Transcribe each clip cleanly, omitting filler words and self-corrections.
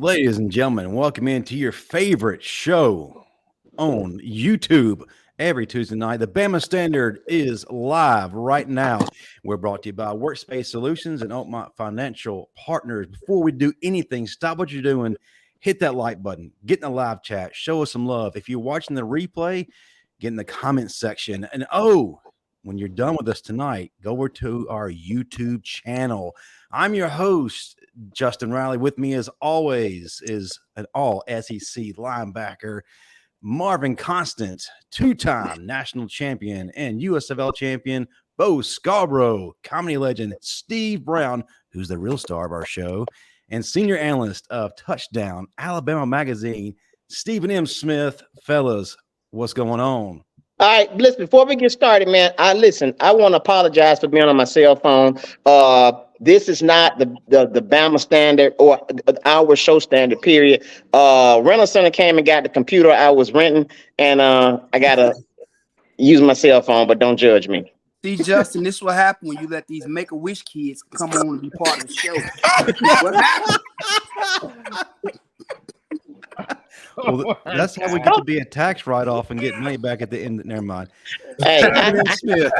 Ladies and gentlemen, welcome into your favorite show on YouTube every Tuesday night. The Bama Standard is live right now. We're brought to you by Workspace Solutions and Oakmont Financial Partners. Before we do anything, stop what you're doing, hit that like button, get in the live chat, show us some love. If you're watching the replay, get in the comments section. And when you're done with us tonight, go over to our YouTube channel. I'm your host, Justin Riley. With me, as always, is an all SEC linebacker, Marvin Constant, two-time national champion and USFL champion, Bo Scarbrough, comedy legend, Steve Brown, who's the real star of our show, and senior analyst of Touchdown Alabama Magazine, Stephen M. Smith. Fellas, what's going on? All right, listen, before we get started, man, I want to apologize for being on my cell phone. This is not the Bama Standard or our show standard, period. Rental Center came and got the computer I was renting, and I got to use my cell phone, but don't judge me. See, Justin, this is what happened when you let these Make-A-Wish kids come on and be part of the show. What happened? Well, that's how we get to be a tax write-off and get money back at the end. Never mind. Hey, Smith,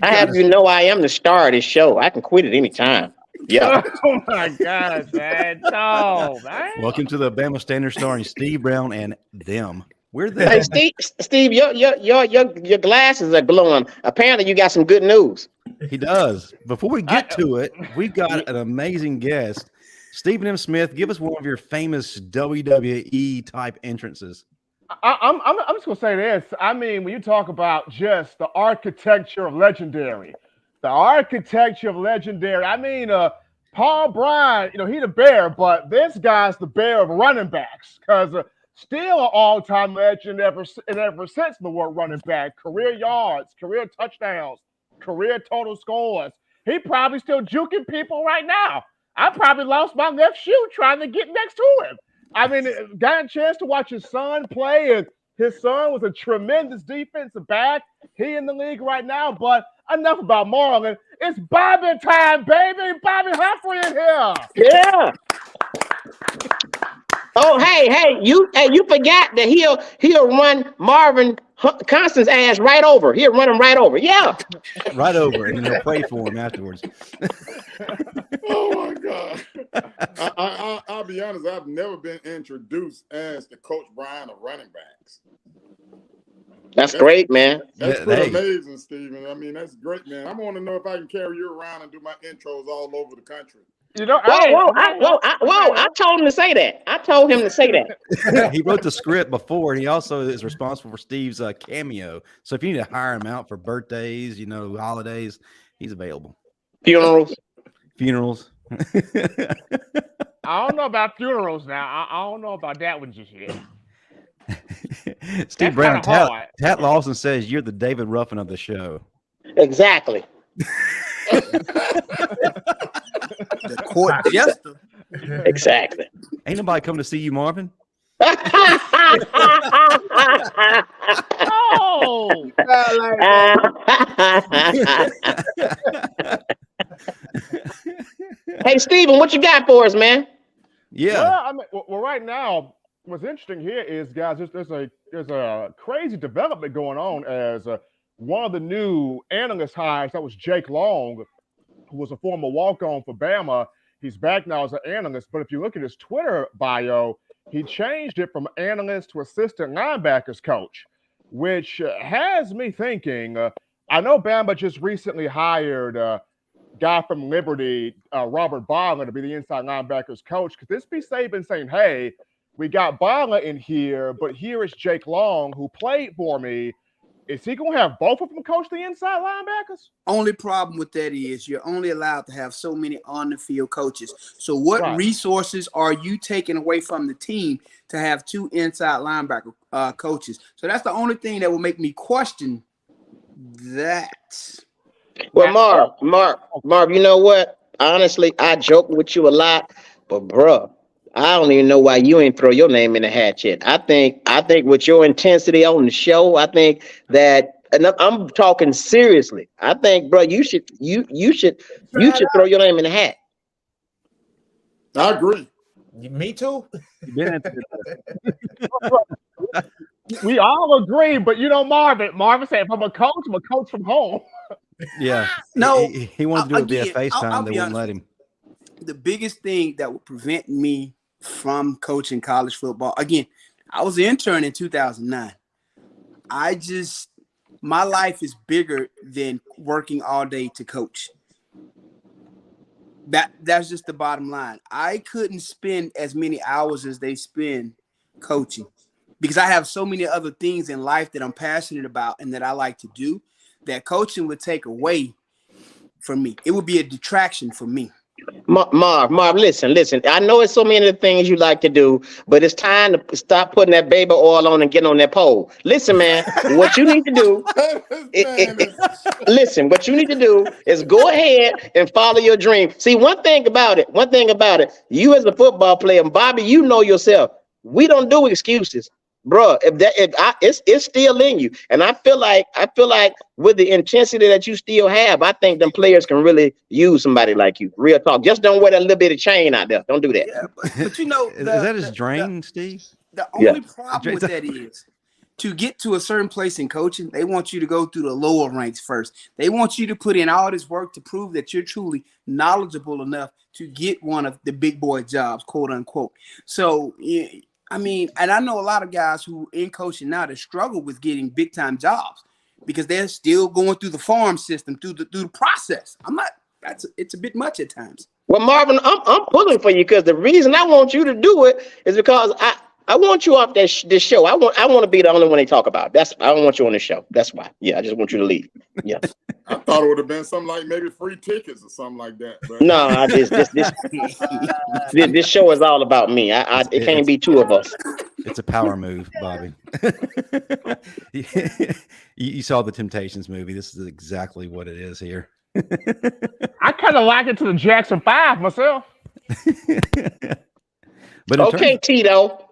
I have you know I am the star of this show. I can quit at any time. Yeah. Oh my gosh, man! No, man. Welcome to the Bama Standard starring Steve Brown and them. We're there. Hey, Steve, your glasses are glowing. Apparently, you got some good news. He does. Before we get to it, we've got an amazing guest. Stephen M. Smith, give us one of your famous WWE type entrances. I'm just gonna say this. I mean, when you talk about just the architecture of legendary, I mean, Paul Bryan, he the bear, but this guy's the bear of running backs, because still an all-time legend ever since the word running back. Career yards, career touchdowns, career total scores. He probably still juking people right now. I probably lost my left shoe trying to get next to him. I mean, got a chance to watch his son play, and his son was a tremendous defensive back. He in the league right now, but enough about Marlon. It's Bobby time, baby. Bobby Humphrey in here. Yeah. Oh, hey, you forgot that he'll run Marvin Constant's ass right over. He'll run him right over. Yeah. Right over, and he'll pray for him afterwards. Oh my God. I'll be honest, I've never been introduced as the Coach Brian of running backs. That's great, man. That's pretty amazing, Stephen. I mean, that's great, man. I want to know if I can carry you around and do my intros all over the country. I told him to say that. He wrote the script before, and he also is responsible for Steve's cameo. So if you need to hire him out for birthdays, holidays, he's available. Funerals. I don't know about funerals now. I don't know about that one just yet. Steve Brown, Tat Lawson says you're the David Ruffin of the show. Exactly. The court jester. Exactly. Ain't nobody coming to see you, Marvin. Oh. Hey, Stephen, what you got for us, man? Yeah. Well, I mean, right now, what's interesting here is, guys, there's a crazy development going on as one of the new analyst hires. That was Jake Long, who was a former walk-on for Bama. He's back now as an analyst. But if you look at his Twitter bio, he changed it from analyst to assistant linebackers coach, which has me thinking. I know Bama just recently hired a guy from Liberty, Robert Bala, to be the inside linebackers coach. Could this be Saban saying, hey, we got Bala in here, but here is Jake Long, who played for me. Is he going to have both of them coach the inside linebackers? Only problem with that is you're only allowed to have so many on-the-field coaches. So what resources are you taking away from the team to have two inside linebacker coaches? So that's the only thing that will make me question that. Well, Marv, you know what? Honestly, I joke with you a lot, but bruh, I don't even know why you ain't throw your name in the hat yet. I think with your intensity on the show, I think that, and I'm talking seriously. I think, bro, you should throw your name in the hat. I agree. Me too. You've been at We all agree, but Marvin said, if I'm a coach from home. yeah. No, he wanted to do it via again, FaceTime. I'll They be wouldn't let honest. him. The biggest thing that would prevent me from coaching college football, again, I was an intern in 2009. My life is bigger than working all day to coach. That's just the bottom line. I couldn't spend as many hours as they spend coaching because I have so many other things in life that I'm passionate about and that I like to do that coaching would take away from me. It would be a detraction for me. Marv, listen. I know it's so many of the things you like to do, but it's time to stop putting that baby oil on and getting on that pole. Listen, man, what you need to do, listen, what you need to do is go ahead and follow your dream. See, one thing about it, you as a football player, and Bobby, you know yourself, we don't do excuses. Bro, it's still in you, and I feel like with the intensity that you still have, I think them players can really use somebody like you. Real talk. Just don't wear that little bit of chain out there. Don't do that. Yeah, but you know, is that his drain, Steve? The only problem with that is to get to a certain place in coaching, they want you to go through the lower ranks first. They want you to put in all this work to prove that you're truly knowledgeable enough to get one of the big boy jobs, quote unquote. So, I mean, and I know a lot of guys who in coaching now that struggle with getting big time jobs because they're still going through the farm system, through the process. It's a bit much at times. Well, Marvin, I'm pulling for you because the reason I want you to do it is because I want you off this show. I want to be the only one they talk about. I don't want you on the show. That's why. Yeah, I just want you to leave. Yeah. I thought it would have been something like maybe free tickets or something like that. But. No, this show is all about me. It can't be two of us. It's a power move, Bobby. You saw the Temptations movie. This is exactly what it is here. I kind of like it to the Jackson 5 myself. But okay, Tito.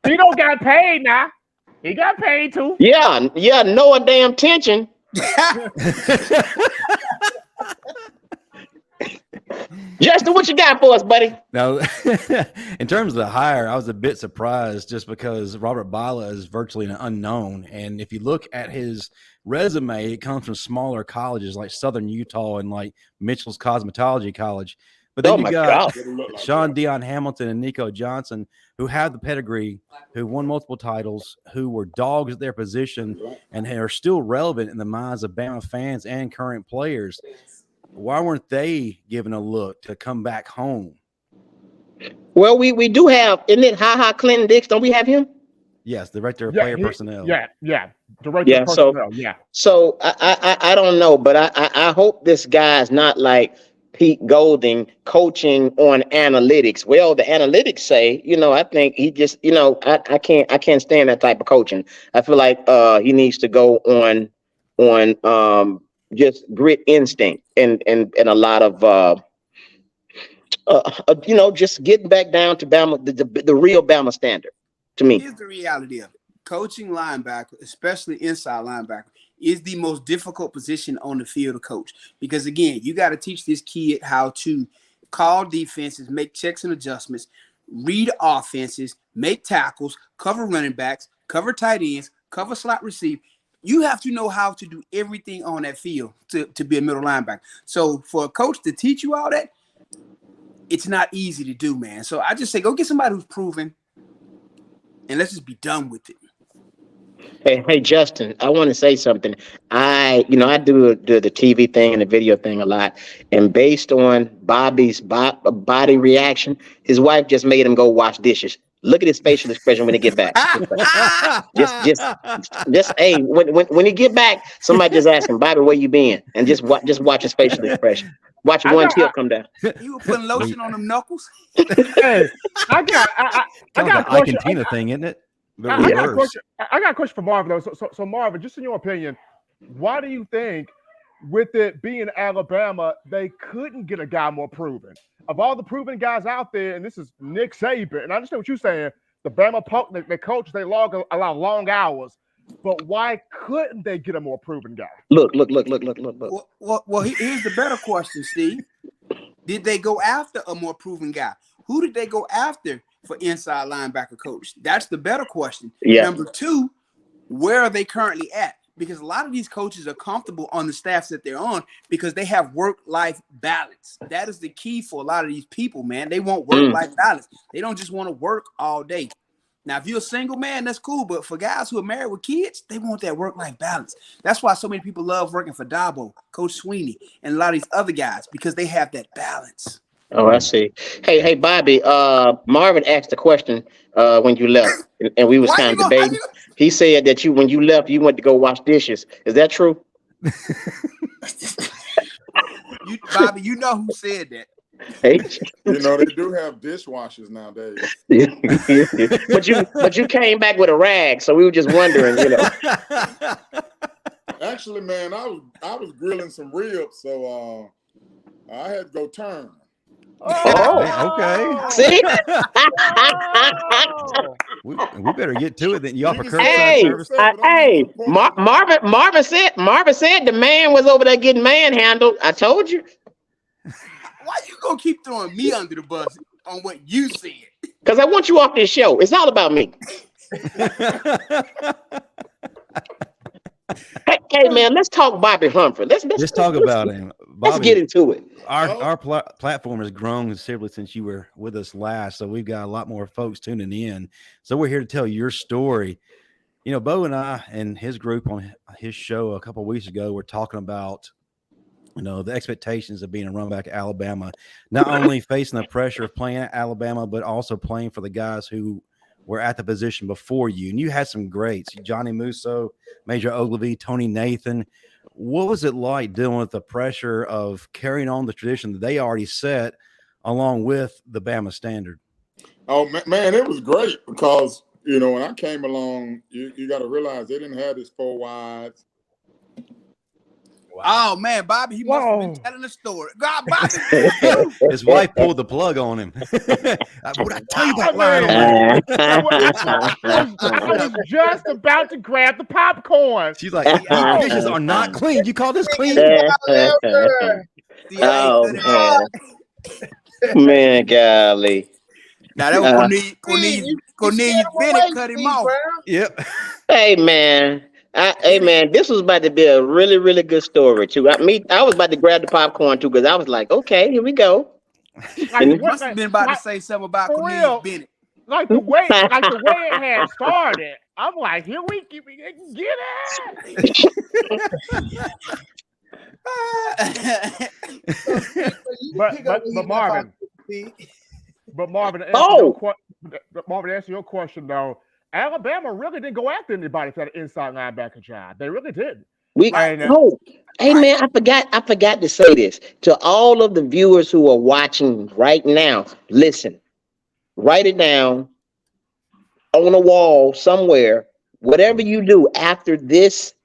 Tito got paid now. He got paid too. Yeah, no damn tension. Justin, what you got for us, buddy? Now, in terms of the hire, I was a bit surprised just because Robert Bala is virtually an unknown. And if you look at his resume, it comes from smaller colleges like Southern Utah and like Mitchell's Cosmetology College. But then you got Sean Dion Hamilton and Nico Johnson, who have the pedigree, who won multiple titles, who were dogs at their position, and are still relevant in the minds of Bama fans and current players. Why weren't they given a look to come back home? Well, we do have, isn't it Clinton Dix? Don't we have him? Yes, director of player personnel. Yeah. Director of personnel, So I don't know, but I hope this guy's not like Pete Golding coaching on analytics. Well, the analytics say, I think he just, I can't stand that type of coaching. I feel like he needs to go on just grit instinct and a lot of just getting back down to Bama, the real Bama standard. To me, here's the reality of it: coaching linebacker, especially inside linebacker, is the most difficult position on the field to coach because again, you got to teach this kid how to call defenses, make checks and adjustments, read offenses, make tackles, cover running backs, cover tight ends, cover slot receive. You have to know how to do everything on that field to be a middle linebacker. So for a coach to teach you all that, it's not easy to do, man. So I just say go get somebody who's proven, and let's just be done with it. Hey, Justin, I want to say something. I do the TV thing and the video thing a lot, and based on Bobby's body reaction, his wife just made him go wash dishes. Look at his facial expression when he get back. just hey, when he get back, somebody just ask him, Bobby, where you been? And just watch his facial expression. Watch one tear come down. You were putting lotion on them knuckles. Hey, I got a Ike and Tina thing, isn't it? I got a question for Marvin though. So Marvin, just in your opinion, why do you think, with it being Alabama, they couldn't get a guy more proven? Of all the proven guys out there, and this is Nick Saban, and I understand what you're saying, the Bama they coach, they allow long hours. but why couldn't they get a more proven guy? Look. Well, here's the better question, Steve. Did they go after a more proven guy? Who did they go after for inside linebacker coach? That's the better question. Yeah. Number two, where are they currently at? Because a lot of these coaches are comfortable on the staffs that they're on because they have work-life balance. That is the key for a lot of these people, man. They want work-life balance. They don't just want to work all day. Now, if you're a single man, that's cool. But for guys who are married with kids, they want that work-life balance. That's why so many people love working for Dabo, Coach Sweeney, and a lot of these other guys because they have that balance. Oh, I see. Hey, Bobby. Marvin asked a question when you left, and we was kind of debating. He said that when you left, you went to go wash dishes. Is that true? Bobby, you know who said that. Hey. You know, they do have dishwashers nowadays. but you came back with a rag, so we were just wondering, you know. Actually, man, I was grilling some ribs, so I had to go turn. Oh, okay. See? We better get to it then. You offer Hey, curbside service? hey, Marvin said the man was over there getting manhandled. I told you. Why you gonna keep throwing me under the bus on what you said? Because I want you off this show. It's all about me. Hey, man, let's talk Bobby Humphrey. Let's talk about him. Bobby, let's get into it. Our platform has grown considerably since you were with us last, so we've got a lot more folks tuning in. So we're here to tell your story. You know, Bo and I and his group on his show a couple of weeks ago were talking about, you know, the expectations of being a running back at Alabama, not only facing the pressure of playing at Alabama, but also playing for the guys who were at the position before you. And you had some greats, Johnny Musso, Major Ogilvy, Tony Nathan. What was it like dealing with the pressure of carrying on the tradition that they already set along with the Bama Standard? Oh, man, it was great because, you know, when I came along, you got to realize they didn't have this 4 wides. Wow. Oh man, Bobby, he must have been telling a story. God, Bobby. His wife pulled the plug on him. What I tell you about lying on I was just about to grab the popcorn. She's like, these dishes are not clean. You call this clean? Oh, man, golly. Now that was Cornelius Bennett cut him off. Yep. Hey, man. Hey, man, this was about to be a really, really good story, too. I was about to grab the popcorn, too, because I was like, okay, here we go. You must have been about to say something about Cornelius Bennett. Like the way it had started, I'm like, here we get it. But Marvin, to answer your question though, Alabama really didn't go after anybody for the inside linebacker job. They really didn't. Hey man, I forgot to say this to all of the viewers who are watching right now. Listen, write it down on a wall somewhere. Whatever you do after this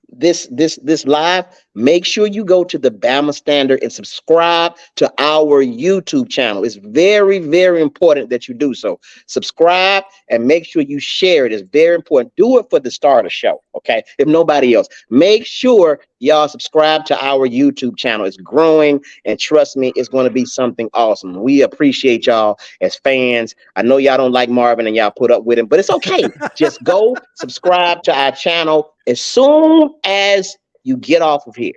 live, make sure you go to the Bama Standard and subscribe to our YouTube channel. It's very, very important that you do so. Subscribe and make sure you share it. It's very important. Do it for the start of the show, okay? If nobody else, make sure y'all subscribe to our YouTube channel. It's growing, and trust me, it's going to be something awesome. We appreciate y'all as fans. I know y'all don't like Marvin and y'all put up with him, but it's okay. Just go subscribe to our channel as soon as you get off of here.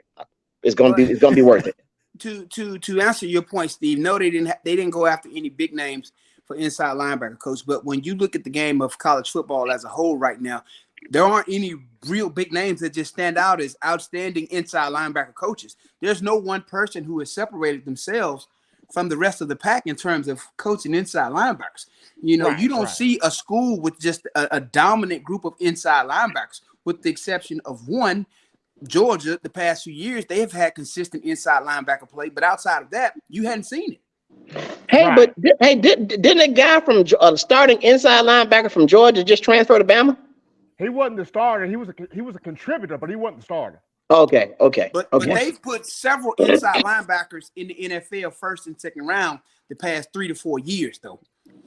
It's gonna be worth it. To answer your point, Steve, no, they didn't go after any big names for inside linebacker coach. But when you look at the game of college football as a whole right now, there aren't any real big names that just stand out as outstanding inside linebacker coaches. There's no one person who has separated themselves from the rest of the pack in terms of coaching inside linebackers. You know, you don't see a school with just a dominant group of inside linebackers, with the exception of one. Georgia, the past few years, they have had consistent inside linebacker play, but outside of that, you hadn't seen it. Hey, didn't a guy from starting inside linebacker from Georgia just transfer to Bama? He wasn't the starter. He was a contributor, but he wasn't the starter. Okay. But they've put several inside linebackers in the NFL first and second round the past 3 to 4 years, though.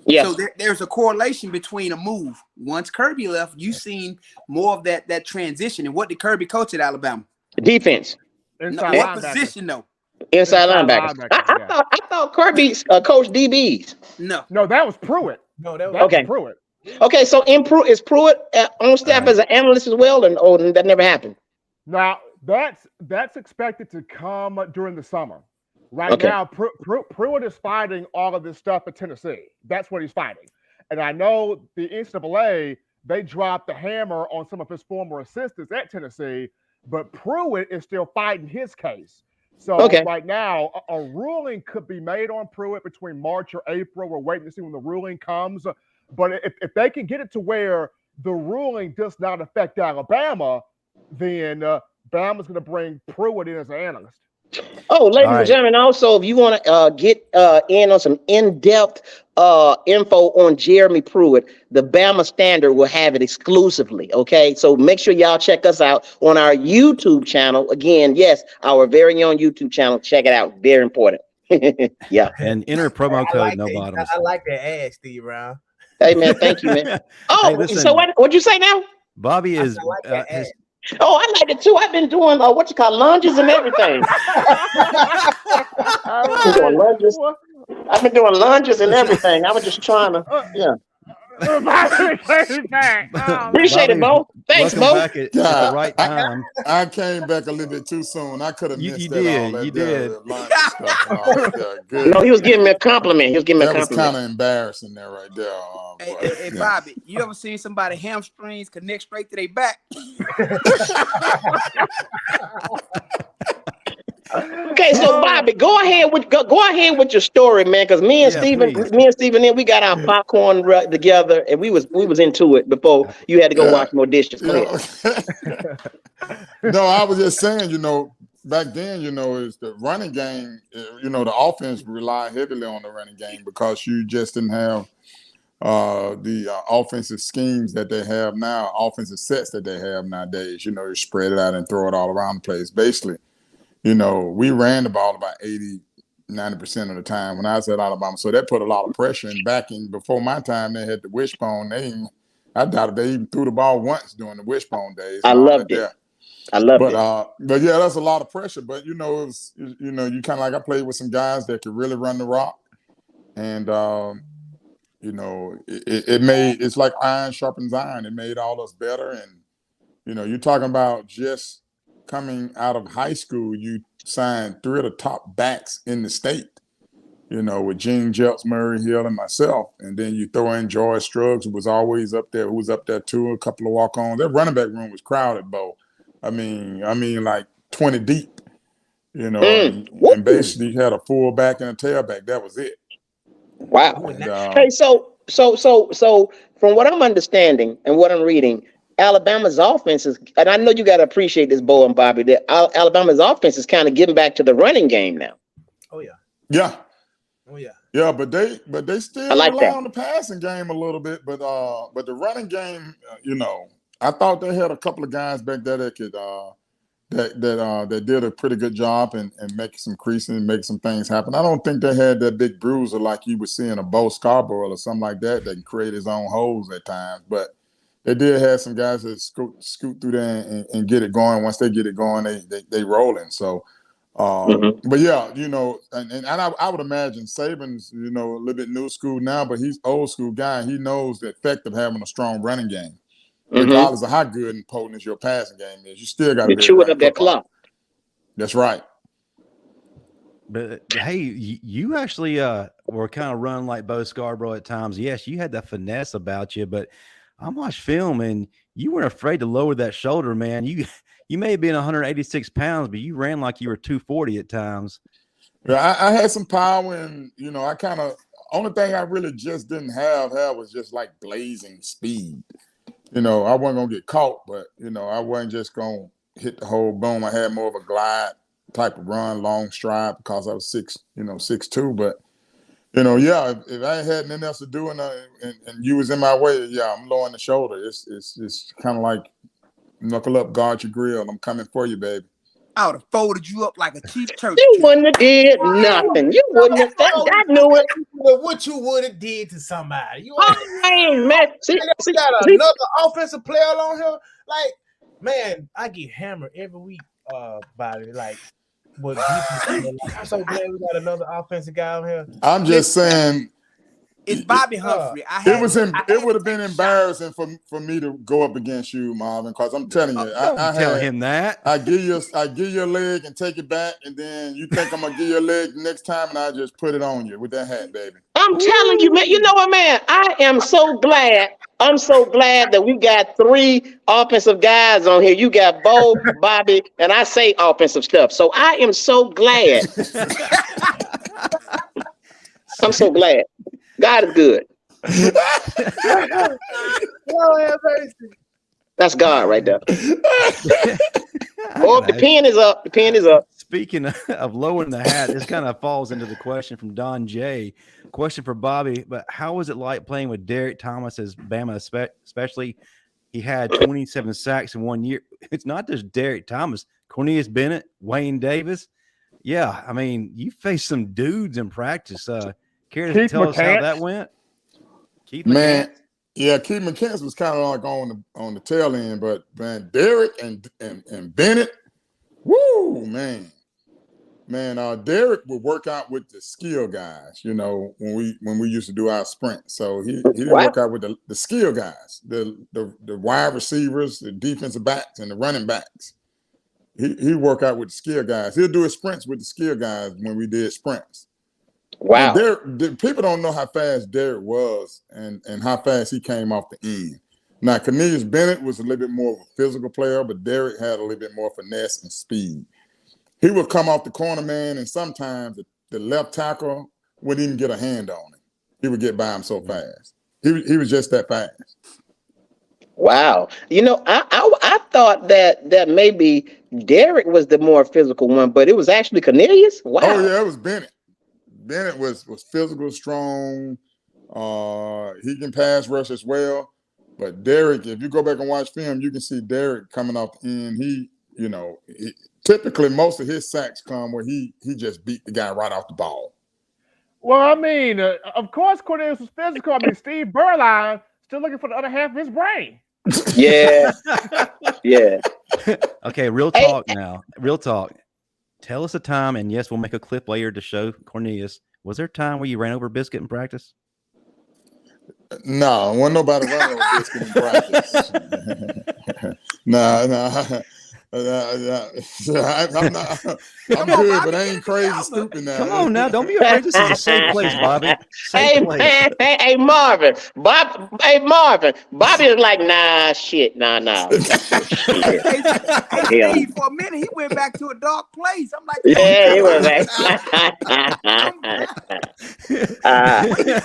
Yeah. So there's a correlation between a move. Once Kirby left, you seen more of that transition. And what did Kirby coach at Alabama? Defense. Inside What linebacker. position though? Inside linebackers. Yeah. I thought Kirby coached DBs. No, that was Pruitt. No, that was Okay. Pruitt. Okay, so is Pruitt on staff as an analyst as well, and that never happened? Now that's expected to come during the summer. Right now, Pruitt is fighting all of this stuff at Tennessee. That's what he's fighting. And I know the NCAA, they dropped the hammer on some of his former assistants at Tennessee, but Pruitt is still fighting his case. So right now, a ruling could be made on Pruitt between March or April. We're waiting to see when the ruling comes. But if they can get it to where the ruling does not affect Alabama, then Bama's going to bring Pruitt in as an analyst. Oh, ladies and gentlemen, also, if you want to get in on some in-depth info on Jeremy Pruitt, the Bama Standard will have it exclusively, okay? So make sure y'all check us out on our YouTube channel. Again, yes, our very own YouTube channel. Check it out. Very important. Yeah. And enter promo code No Bottoms. I like that ad, Steve Brown. Hey, man, thank you, man. Oh, hey, listen, so what'd you say now? Bobby is Oh, I like it too. I've been doing lunges and everything. I've been doing lunges and everything. I was just trying to, yeah. Appreciate it, Bo. Thanks, Bo. Back at the right time. I came back a little bit too soon. I could have missed you that. did. You did. Good. No, he was giving me a compliment. That was kind of embarrassing there right there. Hey, Bobby, you ever seen somebody hamstrings connect straight to their back? Okay, so Bobby, go ahead with your story, man. Because me and Steven, we got our popcorn together, and we was into it before you had to go wash more dishes. No, I was just saying, back then, is the running game. The offense relied heavily on the running game because you just didn't have the offensive schemes that they have now, offensive sets that they have nowadays. You spread it out and throw it all around the place, basically. We ran the ball about 80-90% of the time when I was at Alabama. So that put a lot of pressure. And before my time, they had the wishbone. I doubt they even threw the ball once during the wishbone days. I loved it. But yeah, that's a lot of pressure. But it was, you kind of like I played with some guys that could really run the rock. And it's like iron sharpens iron. It made all us better. And you're talking about just coming out of high school, you signed 3 of the top backs in the state, with Gene Jelks, Murray Hill, and myself. And then you throw in George Struggs, who was always up there, who was up there too, a couple of walk-ons. That running back room was crowded, Bo. I mean, like 20 deep, and basically you had a fullback and a tailback. That was it. Wow. And, hey, so from what I'm understanding and what I'm reading, Alabama's offense is, and I know you got to appreciate this, Bo and Bobby, that Alabama's offense is kind of getting back to the running game now. Oh yeah. Yeah. Oh yeah. Yeah, but they still rely on the passing game a little bit, but the running game, I thought they had a couple of guys back there that could that did a pretty good job and make some creasing and make some things happen. I don't think they had that big bruiser like you were seeing a Bo Scarbrough or something like that can create his own holes at times, but they did have some guys that scoot through there and get it going. Once they get it going, they rolling. So, but yeah, and I would imagine Saban's, a little bit new school now, but he's old school guy. He knows the effect of having a strong running game. Regardless of how good and potent as your passing game is, you still got to be chewing up that clock. That's right. But hey, you actually were kind of run like Bo Scarbrough at times. Yes, you had that finesse about you, but I watched film and you weren't afraid to lower that shoulder, man. You may have been 186 pounds, but you ran like you were 240 at times. Yeah, I had some power, and I kind of only thing I really just didn't have was just like blazing speed. I wasn't gonna get caught, but I wasn't just gonna hit the whole boom. I had more of a glide type of run, long stride because I was 6'2", but. If I had nothing else to do and you was in my way, I'm lowering the shoulder. It's kind of like knuckle up, guard your grill. I'm coming for you, baby. I would have folded you up like a cheap church. You wouldn't have did nothing. You wouldn't have. I knew it. What you would have did to somebody? You ain't man. See, got another offensive player on here. Like, man, I get hammered every week, Bobby. Like, what? I'm so glad we got another offensive guy on here. I'm just saying. It's Bobby Humphrey. It would have been embarrassing for me to go up against you, Marvin, because I'm telling you, tell him that. I give you a leg and take it back, and then you think I'm gonna give you a leg next time, and I just put it on you with that hat, baby. I'm telling you, man. You know what, man? I am so glad. I'm so glad that we got 3 offensive guys on here. You got Bo, Bobby, and I say offensive stuff. So I am so glad. I'm so glad. God is good. That's God right there. Oh, the pen is up. The pen is up. Speaking of lowering the hat, this kind of falls into the question from Don J. Question for Bobby, but how was it like playing with Derek Thomas as Bama, especially he had 27 sacks in 1 year? It's not just Derek Thomas, Cornelius Bennett, Wayne Davis. Yeah, I mean, you faced some dudes in practice. Care to tell us how that went? Keith Man, yeah, Keith McCants was kind of like on the tail end, but man, Derek and Bennett, woo, man. Derek would work out with the skill guys, you know, when we used to do our sprint. So he didn't work out with the skill guys, the wide receivers, the defensive backs, and the running backs. He work out with the skill guys. He'll do his sprints with the skill guys when we did sprints. Wow. People don't know how fast Derek was and how fast he came off the end. Now, Cornelius Bennett was a little bit more of a physical player, but Derek had a little bit more finesse and speed. He would come off the corner, man, and sometimes the left tackle wouldn't even get a hand on him. He would get by him so fast. He was just that fast. Wow. You know, I thought that maybe Derek was the more physical one, but it was actually Cornelius? Wow. Oh, yeah, it was Bennett. Bennett was physical, strong. He can pass rush as well. But Derek, if you go back and watch film, you can see Derek coming off the end. Typically most of his sacks come where he just beat the guy right off the ball. Well, I mean, of course Cornelius was physical. I mean, Steve Berline still looking for the other half of his brain. Yeah. Yeah. Okay, real talk now. Real talk. Tell us a time, and yes, we'll make a clip later to show Cornelius. Was there a time where you ran over Biscuit in practice? No, wasn't nobody running over Biscuit in practice. No. I'm good, but I ain't crazy stupid now. Come on now, don't be afraid. This is a safe place, Bobby. Hey, Marvin. Bobby is like, nah, shit, nah. Hey, for a minute, he went back to a dark place. I'm like, yeah, he went back.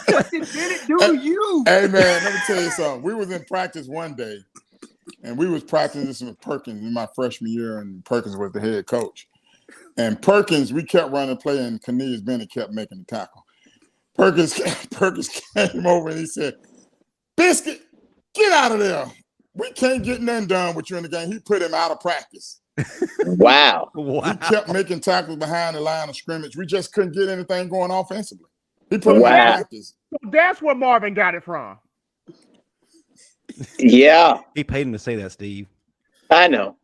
What did Bennett do to you? Hey, man, let me tell you something. We was in practice one day, and we was practicing with Perkins in my freshman year, and Perkins was the head coach. And Perkins, we kept running play, and Cornelius Bennett kept making the tackle. Perkins came over and he said, Biscuit, get out of there. We can't get nothing done with you in the game. He put him out of practice. Wow. He kept making tackles behind the line of scrimmage. We just couldn't get anything going offensively. He put him out of practice. So that's where Marvin got it from. Yeah. He paid him to say that, Steve. I know.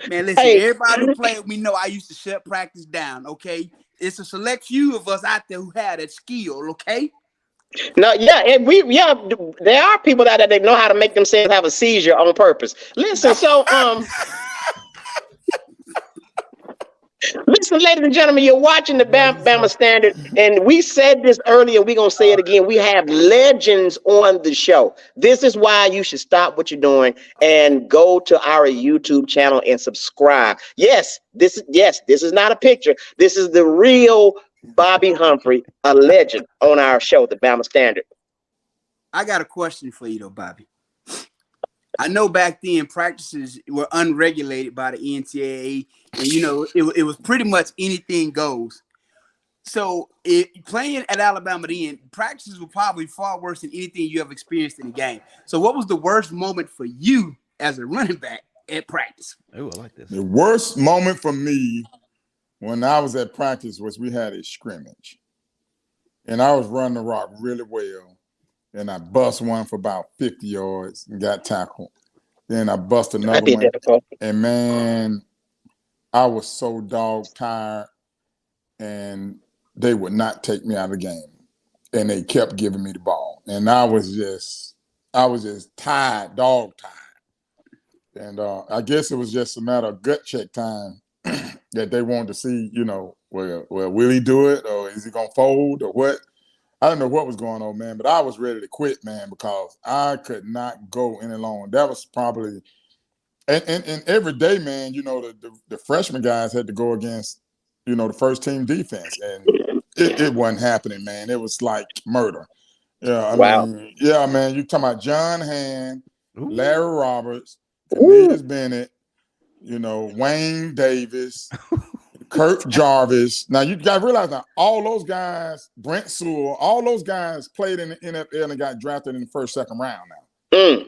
Man, listen, everybody who played, we know I used to shut practice down, okay? It's a select few of us out there who had that skill, okay? No, there are people out there that know how to make themselves have a seizure on purpose. Listen, listen, ladies and gentlemen, you're watching the Bama Standard, and we said this earlier, we're going to say it again. We have legends on the show. This is why you should stop what you're doing and go to our YouTube channel and subscribe. Yes, this is not a picture. This is the real Bobby Humphrey, a legend on our show, the Bama Standard. I got a question for you, though, Bobby. I know back then practices were unregulated by the NCAA, and it was pretty much anything goes. So playing at Alabama then, practices were probably far worse than anything you have experienced in the game. So what was the worst moment for you as a running back at practice? Oh, I like this. The worst moment for me when I was at practice was we had a scrimmage. And I was running the rock really well. And I bust one for about 50 yards and got tackled. Then I bust another one. And man, I was so dog tired. And they would not take me out of the game. And they kept giving me the ball. And I was just tired, dog tired. And I guess it was just a matter of gut check time that they wanted to see, you know, well, will he do it or is he going to fold or what? I don't know what was going on, man, but I was ready to quit, man, because I could not go any longer. That was probably and every day, man, you know, the freshman guys had to go against, you know, the first team defense. And it wasn't happening, man. It was like murder. Yeah, I mean, yeah, man, you talking about John Hand, Larry Roberts, Cornelius Bennett, you know, Wayne Davis, Kirk Jarvis. Now, you got to realize now, all those guys, Brent Sewell, all those guys played in the NFL and got drafted in the first, second round now.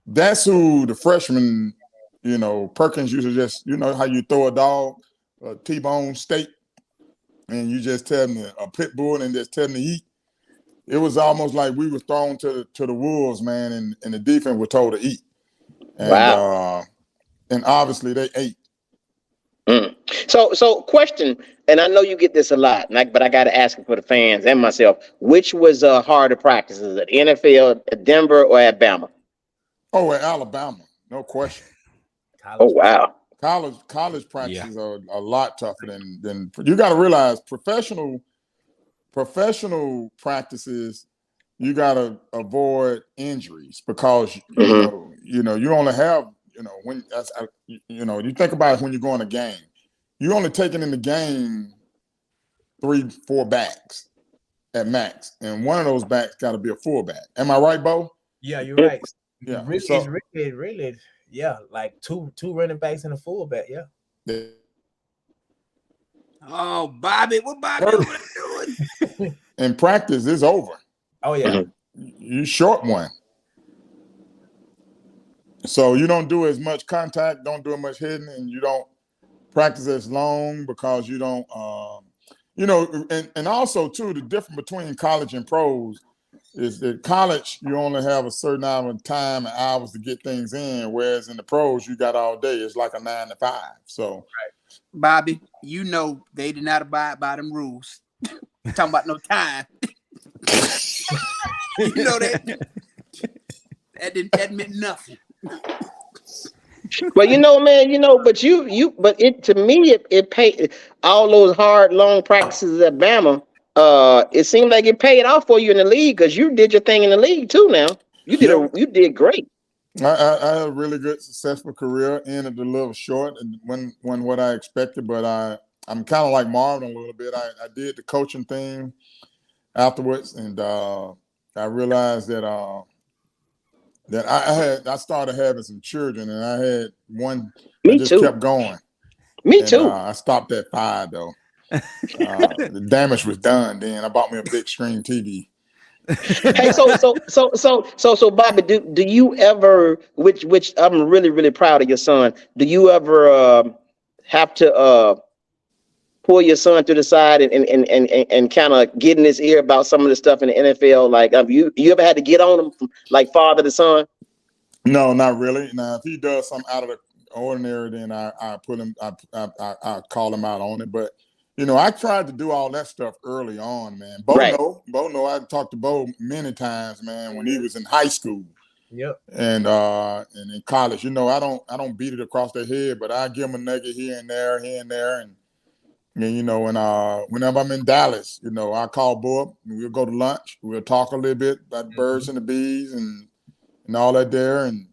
That's who the freshmen, you know, Perkins used to just, you know, how you throw a dog, a T-bone steak, and you just tell them a pit bull and just tell them to eat. It was almost like we were thrown to the wolves, man, and the defense were told to eat. And, and obviously they ate. So question, and I know you get this a lot, but I got to ask it for the fans and myself. Which was harder practices at NFL, at Denver, or at Bama? Oh, at Alabama, no question. College practices are a lot tougher than you got to realize professional practices. You got to avoid injuries because you know you only have when you think about it when you're going a game, you're only taking in the game 3-4 backs at max, and one of those backs got to be a fullback. Am I right, Bo? Yeah, you're right. Yeah, it's really, yeah, like two running backs and a fullback. Yeah. Oh, Bobby, what Bobby over there doing? In practice, it's over. Oh yeah. You short one. So you don't do as much contact, don't do as much hitting, and you don't practice as long because you don't, and also too, the difference between college and pros is that college, you only have a certain amount of time and hours to get things in, whereas in the pros, you got all day. It's like a 9 to 5. So, Bobby, you know they did not abide by them rules. Talking about no time. You know that meant nothing. Well, man, but it to me it paid all those hard long practices at Bama. It seemed like it paid off for you in the league because you did your thing in the league too. Now you did great. I had a really good, successful career. Ended a little short and when what I expected, but I'm kind of like Marvin a little bit. I did the coaching thing afterwards, and I realized that I started having some children, and I had one that just kept going. Me too. I stopped at 5 though. The damage was done. Then I bought me a big screen TV. Hey, so Bobby, do you ever, which I'm really, really proud of your son. Do you ever have to pull your son to the side and kind of get in his ear about some of the stuff in the NFL? Like, have you ever had to get on him like father to son? No, not really. Now, if he does something out of the ordinary, then I put him. I call him out on it. But I tried to do all that stuff early on, man. Bo know. I talked to Bo many times, man, when he was in high school. Yep. And in college, I don't beat it across their head, but I give him a nugget here and there, and whenever I'm in Dallas, I call Bo up and we'll go to lunch. We'll talk a little bit about birds and the bees and all that there. And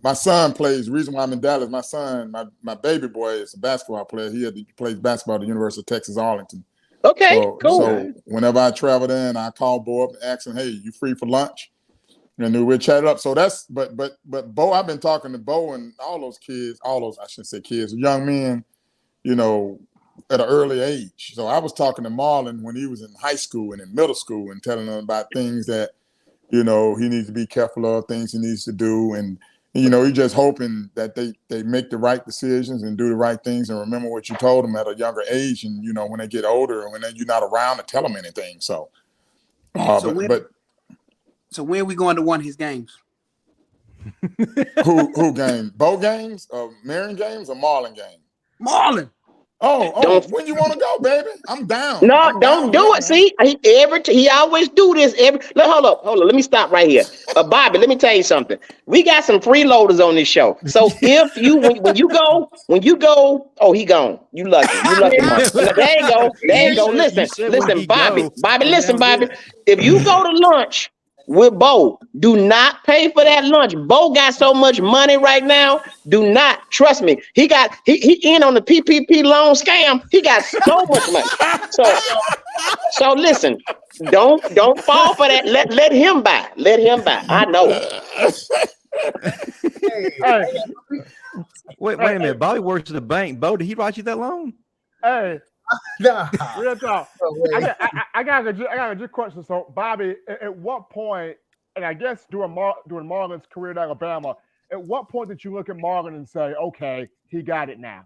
my son plays. The reason why I'm in Dallas, my son, my baby boy is a basketball player. He plays basketball at the University of Texas Arlington. Okay, cool. So whenever I travel there, and I call Bo up and ask him, "Hey, you free for lunch?" And then we'll chat it up. So that's but Bo, I've been talking to Bo and all those I shouldn't say kids, young men, at an early age. So I was talking to Marlon when he was in high school and in middle school and telling him about things that, he needs to be careful of, things he needs to do. And You're just hoping that they make the right decisions and do the right things and remember what you told them at a younger age. And, when they get older and when you're not around to tell them anything. So, So when are we going to one of his games? Who game? Bo games, Marion games, or Marlin games? Marlin. When you want to go, baby? I'm down. No, don't do it. See, he always do this. Hold up. Let me stop right here. Bobby, let me tell you something. We got some freeloaders on this show. So if you when you go, oh, he gone. You lucky. Mark. There you go. Listen, Bobby. Listen, Bobby. If you go to lunch with Bo, do not pay for that lunch. Bo got so much money right now. Do not trust me. He in on the PPP loan scam. He got so much money. So listen, don't fall for that. Let him buy. I know. Wait a minute. Bobby works at the bank. Bo, did he write you that loan? Hey. Nah. Real talk. I got a good question. So, Bobby, at what point, and I guess during Marlon's career at Alabama, at what point did you look at Marlon and say, okay, he got it now?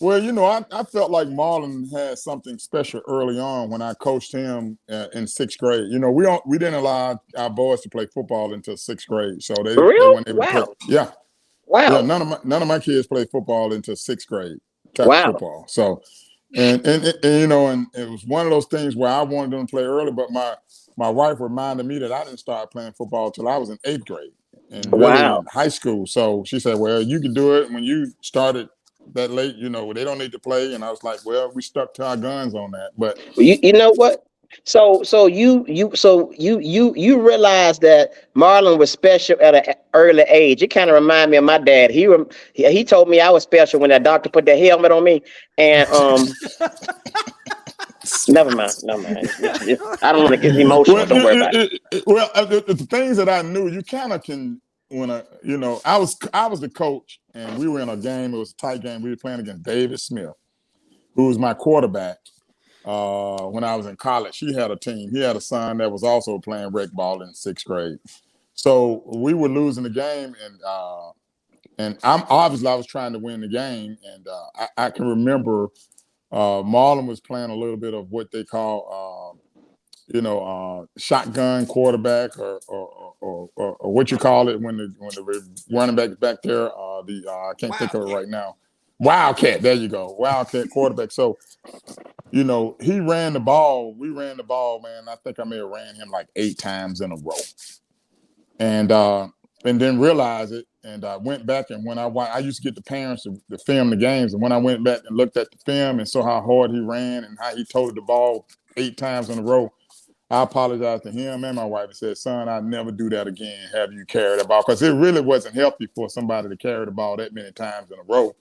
Well, I felt like Marlon had something special early on when I coached him in sixth grade. We didn't allow our boys to play football until sixth grade, so they weren't able to play. Yeah. Wow. Yeah, none of my kids played football until sixth grade. Football. So, and it was one of those things where I wanted them to play early, but my wife reminded me that I didn't start playing football till I was in eighth grade and really in high school. So she said, "Well, you can do it when you started that late. They don't need to play." And I was like, "Well, we stuck to our guns on that." But you know what? So you realize that Marlon was special at an early age. It kind of reminded me of my dad. He told me I was special when that doctor put that helmet on me. And never mind. I don't want to get emotional. Don't worry about it. Well, the things that I knew, you kind of can. When I was the coach, and we were in a game. It was a tight game. We were playing against David Smith, who was my quarterback. When I was in college, he had a team. He had a son that was also playing rec ball in sixth grade. So we were losing the game, and I was trying to win the game. And I can remember Marlon was playing a little bit of what they call, shotgun quarterback or what you call it when the running back there. I can't think of it right now. Wildcat. There you go. Wildcat quarterback. So. He ran the ball. We ran the ball, man. I think I may have ran him like 8 times in a row, and then realized it. And I went back, and when I used to get the parents to film the games, and when I went back and looked at the film and saw how hard he ran and how he toted the ball 8 times in a row, I apologized to him and my wife and said, "Son, I'd never do that again. Have you carry the ball?" Because it really wasn't healthy for somebody to carry the ball that many times in a row.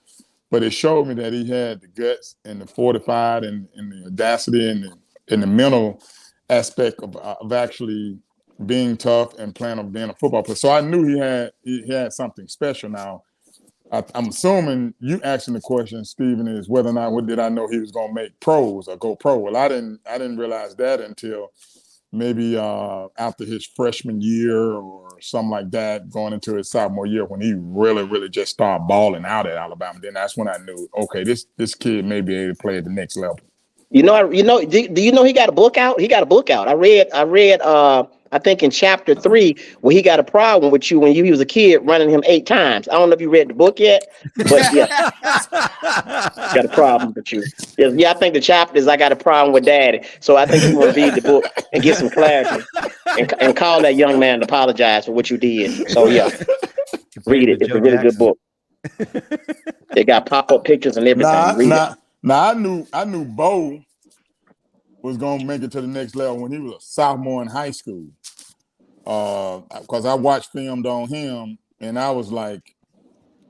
But it showed me that he had the guts and the fortified and the audacity and the mental aspect of actually being tough and planning on being a football player. So I knew he had something special. Now, I'm assuming you asking the question, Stephen, is whether or not did I know he was going to make pros or go pro. Well, I didn't realize that until maybe after his freshman year or something like that, going into his sophomore year when he really, really just started balling out at Alabama. Then that's when I knew, okay, this kid may be able to play at the next level. Do you know he got a book out? He got a book out. I read I think in chapter 3 where he got a problem with you when he was a kid running him 8 times. I don't know if you read the book yet, but yeah. Got a problem with you. Yeah, I think the chapter is I got a problem with daddy. So I think you want to read the book and get some clarity and call that young man and apologize for what you did. So yeah, read it. It's a really good book. They got pop-up pictures and everything. Now I knew Bo was gonna make it to the next level when he was a sophomore in high school. Because I watched filmed on him and I was like,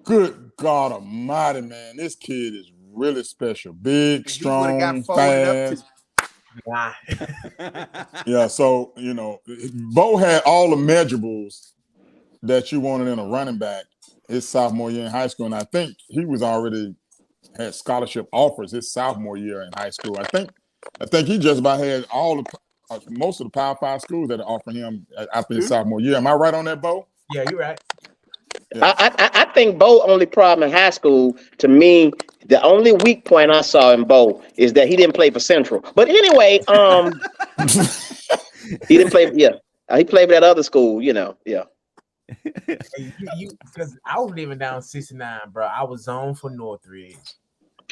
good God Almighty, man, this kid is really special. Big, strong, fast. Yeah, so Bo had all the measurables that you wanted in a running back his sophomore year in high school, and I think he was already had scholarship offers his sophomore year in high school. I think he just about had most of the Power 5 schools that are offering him after his sophomore year. Am I right on that, Bo? Yeah, you're right. Yeah. I think Bo only problem in high school, to me, the only weak point I saw in Bo is that he didn't play for Central. But anyway, he didn't play. Yeah, he played for that other school. Yeah. Hey, you because I was living down 69, bro. I was zoned for Northridge.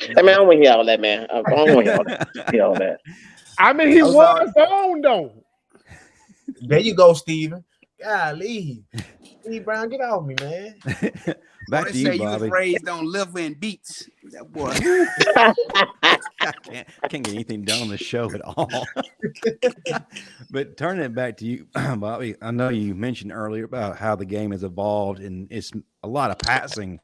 I mean, I don't want to hear all that, man. I don't want to hear all that. I mean, he was on though. There you go, Steven. Golly. Steve Brown, get off me, man. Back to you, Bobby. You was raised on liver and beets. That boy. I can't get anything done on the show at all. But turning it back to you, Bobby, I know you mentioned earlier about how the game has evolved and it's a lot of passing.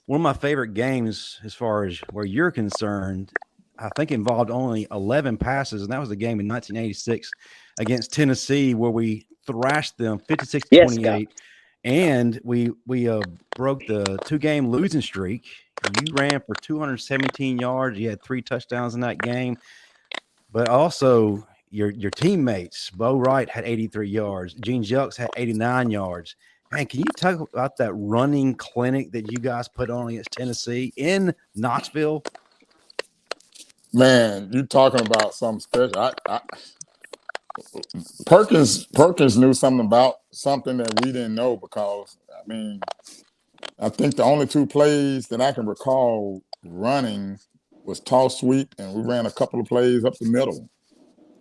One of my favorite games, as far as where you're concerned, I think involved only 11 passes, and that was the game in 1986 against Tennessee where we thrashed them 56-28. Yes, and we broke the 2-game losing streak. You ran for 217 yards. You had 3 touchdowns in that game. But also your teammates, Bo Wright had 83 yards. Gene Jelks had 89 yards. Man, can you talk about that running clinic that you guys put on against Tennessee in Knoxville? Man, you talking about something special. Perkins knew something about something that we didn't know because, I mean, I think the only 2 plays that I can recall running was toss sweep, and we ran a couple of plays up the middle.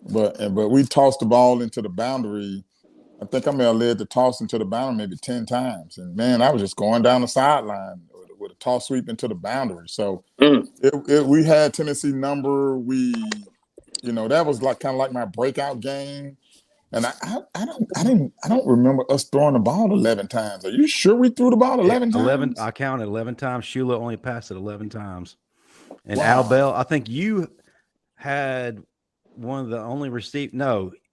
But we tossed the ball into the boundary. I think I may have led the toss into the boundary maybe 10 times. And, man, I was just going down the sideline with a toss sweep into the boundary. So we had Tennessee number. That was kind of like my breakout game. And I don't remember us throwing the ball 11 times. Are you sure we threw the ball 11 times? I counted 11 times. Shula only passed it 11 times. And wow. Al Bell, I think you had one of the only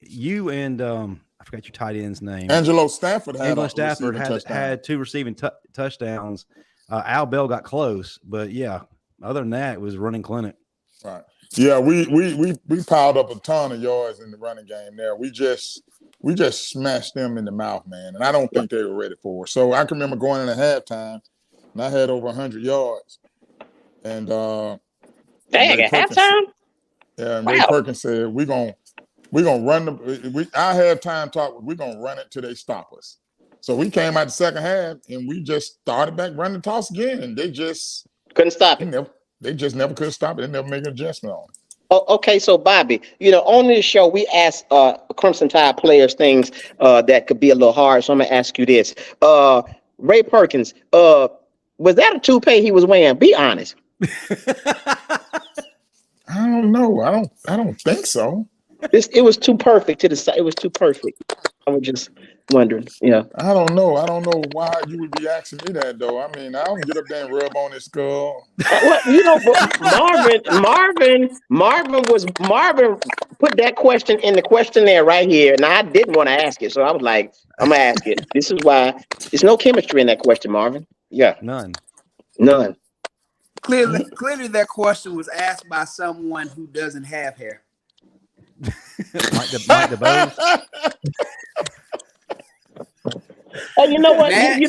you and I forgot your tight end's name. Angelo Stafford had 2 receiving touchdowns. Al Bell got close, but yeah, other than that, it was running clinic. Right. Yeah, we piled up a ton of yards in the running game there. We just smashed them in the mouth, man. And I don't think they were ready for it. So I can remember going into halftime, and I had over 100 yards. And dang, at halftime? Yeah, and Ray Perkins said, we're gonna run our halftime talk, we're gonna run it till they stop us. So we came out the second half and we just started back running the toss again, and they just couldn't stop it. They just never could stop it. They never make an adjustment on it. Oh, okay, so Bobby, on this show we ask Crimson Tide players things that could be a little hard. So I'm gonna ask you this: Ray Perkins, was that a toupee he was wearing? Be honest. I don't know. I don't think so. It was too perfect to the side. It was too perfect. I was just wondering. Yeah. I don't know. I don't know why you would be asking me that though. I mean, I don't get up there and rub on his skull. Marvin put that question in the questionnaire right here, and I didn't want to ask it, so I was like, I'm gonna ask it. This is why there's no chemistry in that question, Marvin. Yeah. None. Clearly, that question was asked by someone who doesn't have hair. Like the bows. Hey, you know what? Hey,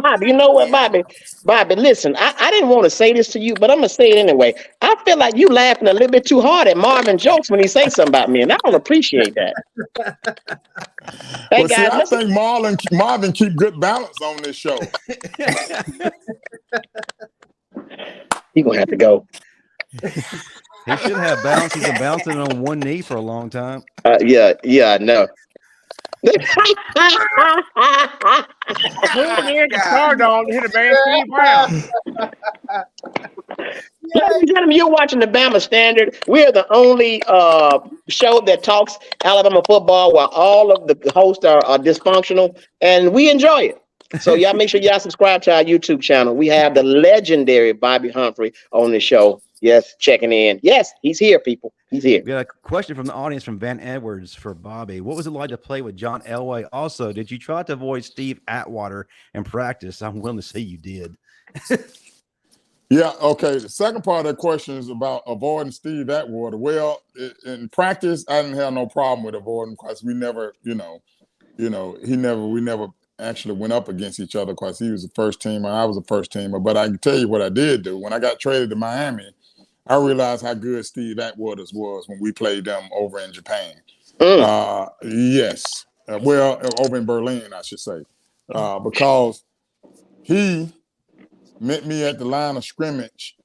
Bobby, you know what, Bobby? Bobby, listen, I didn't want to say this to you, but I'm going to say it anyway. I feel like you laughing a little bit too hard at Marvin jokes when he say something about me, and I don't appreciate that. Hey, guys, I think Marvin keep good balance on this show. He's going to have to go. He should have balance. He's been bouncing on one knee for a long time. Yeah, I know. Ladies and gentlemen, you're watching the Bama Standard. We're the only show that talks Alabama football while all of the hosts are dysfunctional, and we enjoy it. So y'all make sure y'all subscribe to our YouTube channel. We have the legendary Bobby Humphrey on the show. Yes, checking in. Yes, he's here, people. He's here. We got a question from the audience from Van Edwards for Bobby. What was it like to play with John Elway? Also, did you try to avoid Steve Atwater in practice? I'm willing to say you did. Yeah, okay. The second part of that question is about avoiding Steve Atwater. Well, in practice, I didn't have no problem with avoiding because we never, we never actually went up against each other because he was a first teamer, I was a first teamer. But I can tell you what I did do. When I got traded to Miami, I realized how good Steve Atwater was when we played them over in Japan. Yes. Over in Berlin, I should say. Because he met me at the line of scrimmage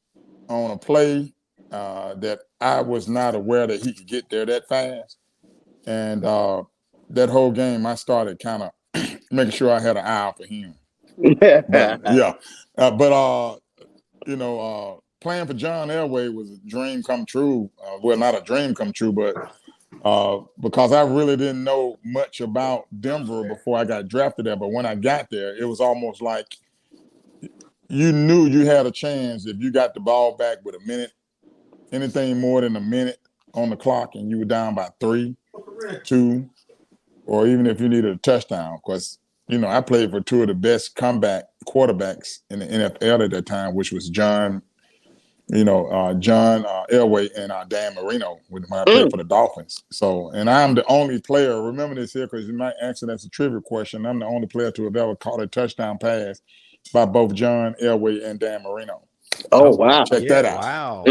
on a play that I was not aware that he could get there that fast. And that whole game, I started kind of making sure I had an eye out for him. Playing for John Elway was a dream come true. Well, not a dream come true, but because I really didn't know much about Denver before I got drafted there. But when I got there, it was almost like you knew you had a chance if you got the ball back with a minute, anything more than a minute on the clock, and you were down by 3, 2, or even if you needed a touchdown. Because, I played for 2 of the best comeback quarterbacks in the NFL at that time, which was John Elway and Dan Marino when I played for the Dolphins. So, and I'm the only player, remember this here because you might answer that's a trivia question. I'm the only player to have ever caught a touchdown pass by both John Elway and Dan Marino. Oh, wow. Check that out. Wow.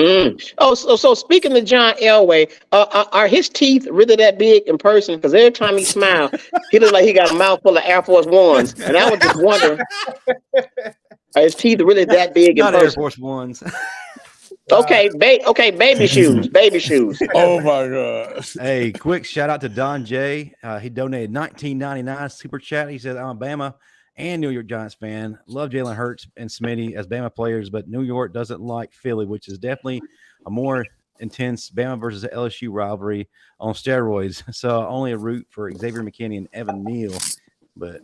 Oh, so speaking of John Elway, are his teeth really that big in person? Because every time he smiles, he looks like he got a mouthful of Air Force Ones. And I was just wondering, are his teeth really that big in person? Not Air Force Ones. Okay, baby shoes. Oh, my God. Hey, quick shout out to Don J. He donated $19.99 super chat. He said, I'm a Bama and New York Giants fan. Love Jalen Hurts and Smitty as Bama players, but New York doesn't like Philly, which is definitely a more intense Bama versus LSU rivalry on steroids. So only a root for Xavier McKinney and Evan Neal. But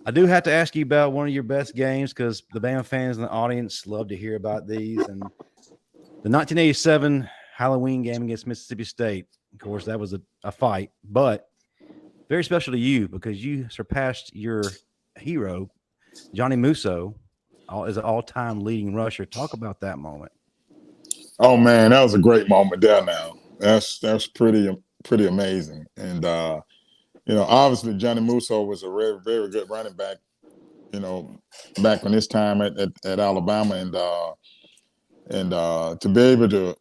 I do have to ask you about one of your best games because the Bama fans in the audience love to hear about these. And the 1987 Halloween game against Mississippi State, of course, that was a fight, but very special to you because you surpassed your hero, Johnny Musso, as an all-time leading rusher. Talk about that moment. Oh man, that was a great moment there. Now that's pretty amazing. And obviously Johnny Musso was a very, very good running back. Back when his time at Alabama, and to be able to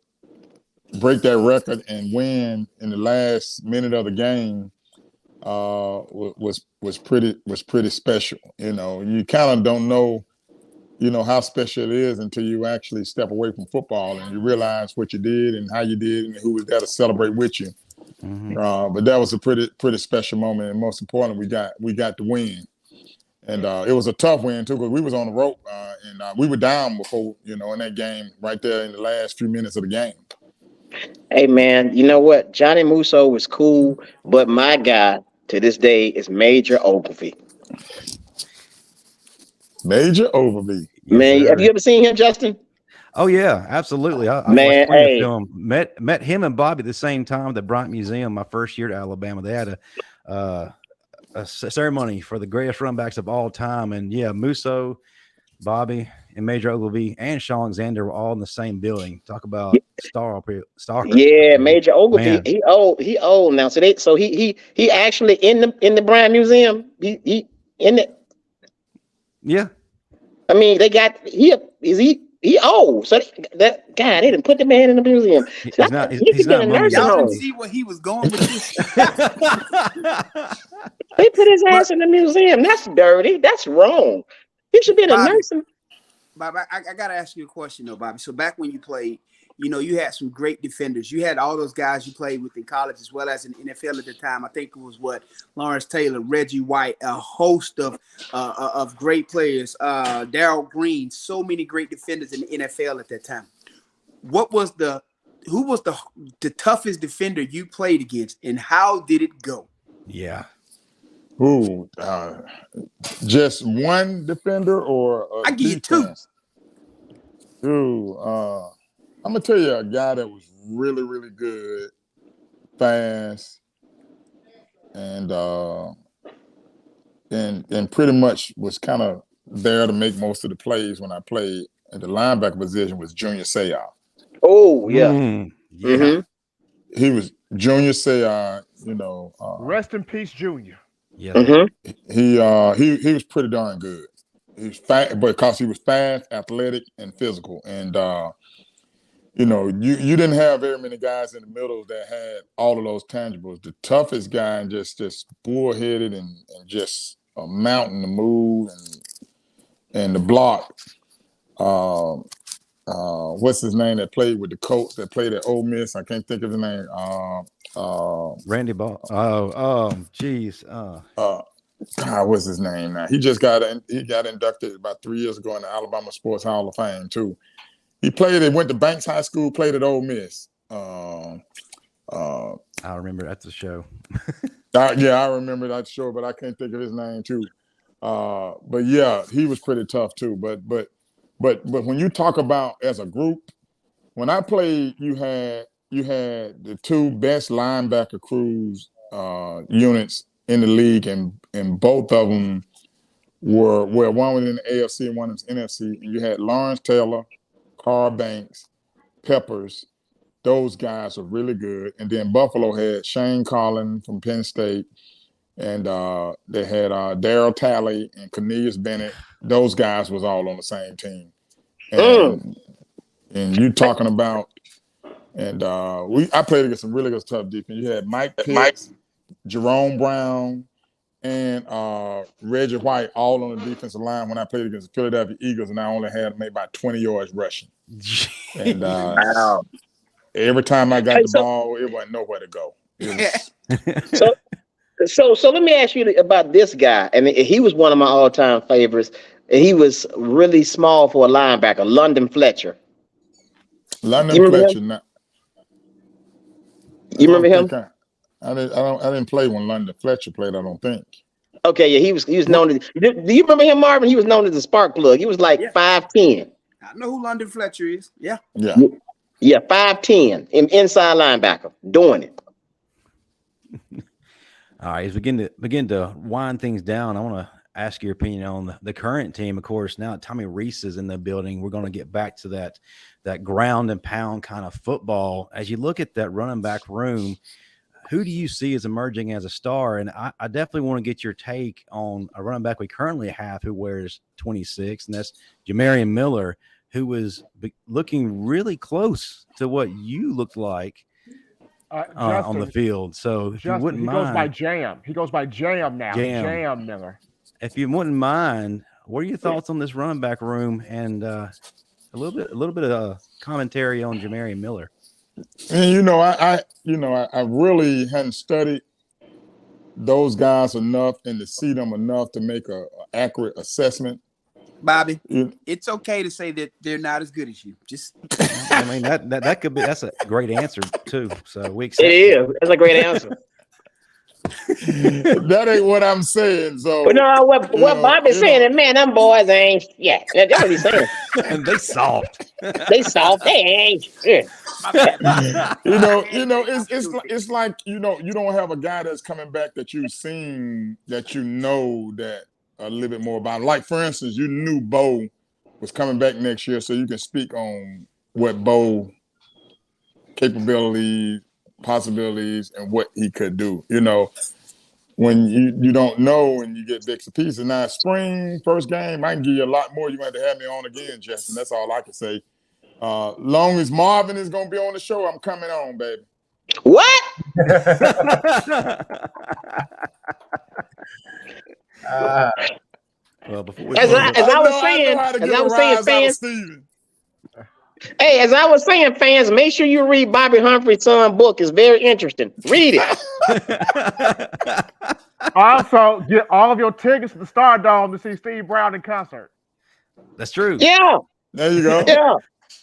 break that record and win in the last minute of the game was pretty special. You kind of don't know, how special it is until you actually step away from football and you realize what you did and how you did and who was there to celebrate with you. Mm-hmm. But that was a pretty special moment, and most importantly, we got the win, and it was a tough win too because we was on the rope and we were down before in that game right there in the last few minutes of the game. Hey man, you know what? Johnny Musso was cool, but my guy to this day is Major Ogilvy. Major Ogilvy. Man, have you ever seen him, Justin? Oh yeah, absolutely. I watched plenty of film. Met him and Bobby at the same time at the Bryant Museum. My first year at Alabama, they had a ceremony for the greatest runbacks of all time, and yeah, Musso, Bobby, and Major Ogilvy and Shaun Alexander were all in the same building. Talk about star. Yeah, Major Ogilvy. Man. He old now. So he actually in the Bryant Museum. He in it. Yeah. I mean, they got he old. So that guy, they didn't put the man in the museum. So he's not y'all didn't see where he was going with this. They put his ass in the museum. That's dirty. That's wrong. He should be in a nursing. Bobby, I got to ask you a question, though, Bobby. So back when you played, you had some great defenders. You had all those guys you played with in college as well as in the NFL at the time. I think it was Lawrence Taylor, Reggie White, a host of great players, Darrell Green, so many great defenders in the NFL at that time. Who was the toughest defender you played against, and how did it go? Yeah. Ooh, just one defender or I give you two. Ooh, I'm gonna tell you a guy that was really, really good, fast, and pretty much was kind of there to make most of the plays when I played at the linebacker position was Junior Seau. Oh yeah, yeah. Mm-hmm. He was Junior Seau. Rest in peace, Junior. Yeah. He was pretty darn good. He was fast, because he was fast, athletic, and physical. And you didn't have very many guys in the middle that had all of those tangibles. The toughest guy and just bullheaded and just a mountain to move and the block. What's his name that played with the Colts that played at Ole Miss? I can't think of his name. Randy Ball. Oh, geez. What's his name now? He got inducted about 3 years ago in the Alabama Sports Hall of Fame too. He went to Banks High School, played at Ole Miss. I remember that's the show. I remember that show, but I can't think of his name too. But yeah, he was pretty tough too. But when you talk about as a group, when I played, you had the two best linebacker crews units in the league, and both of them were one was in the AFC and one was NFC, and you had Lawrence Taylor, Carl Banks, Peppers. Those guys were really good. And then Buffalo had Shane Collins from Penn State, and they had Darryl Talley and Cornelius Bennett. Those guys was all on the same team. And you talking about, and I played against some really good tough defense. You had Mike Pitts, Jerome Brown, and Reggie White all on the defensive line when I played against the Philadelphia Eagles, and I only had maybe about 20 yards rushing. And Wow. every time I got the ball, it wasn't nowhere to go. So let me ask you about this guy. I mean, he was one of my all-time favorites. He was really small for a linebacker, London Fletcher. London Fletcher. You remember him? I didn't play when London Fletcher played, I don't think. Okay, yeah, he was known as. Do you remember him, Marvin? He was known as the spark plug. He was like 5'10". I know who London Fletcher is. Yeah, 5'10", inside linebacker, doing it. All right, as we begin to wind things down, I want to ask your opinion on the current team. Of course, now Tommy Reese is in the building. We're going to get back to that ground and pound kind of football. As you look at that running back room, who do you see as emerging as a star? And I definitely want to get your take on a running back we currently have who wears 26, and that's Jamarian Miller, who was looking really close to what you looked like on the field. So if you wouldn't mind, goes by Jam. He goes by Jam now. Jam Miller. If you wouldn't mind, what are your thoughts on this running back room and a little bit of commentary on Jamarian Miller? And I really hadn't studied those guys enough and to see them enough to make an accurate assessment. Bobby, it's okay to say that they're not as good as you. Just, I mean that could be, that's a great answer too. So we accept it is. That's a great answer. That ain't what I'm saying. So, but no, what Bobby's saying, and man, them boys ain't. Yeah, that's what he's saying. And they soft. They soft. They ain't. Yeah. It's like you don't have a guy that's coming back that you've seen that that a little bit more about. Like for instance, you knew Bo was coming back next year, so you can speak on what Bo capabilities, possibilities, and what he could do. When you don't know and you get bits and pieces. Now, spring first game, I can give you a lot more. You're going to have me on again, Justin. That's all I can say. Long as Marvin is going to be on the show, I'm coming on, baby. What? Well, before as I was saying, fans. Hey, as I was saying, fans, make sure you read Bobby Humphrey's son book. It's very interesting. Read it. Also, get all of your tickets to the Stardome to see Steve Brown in concert. That's true. Yeah. There you go. Yeah.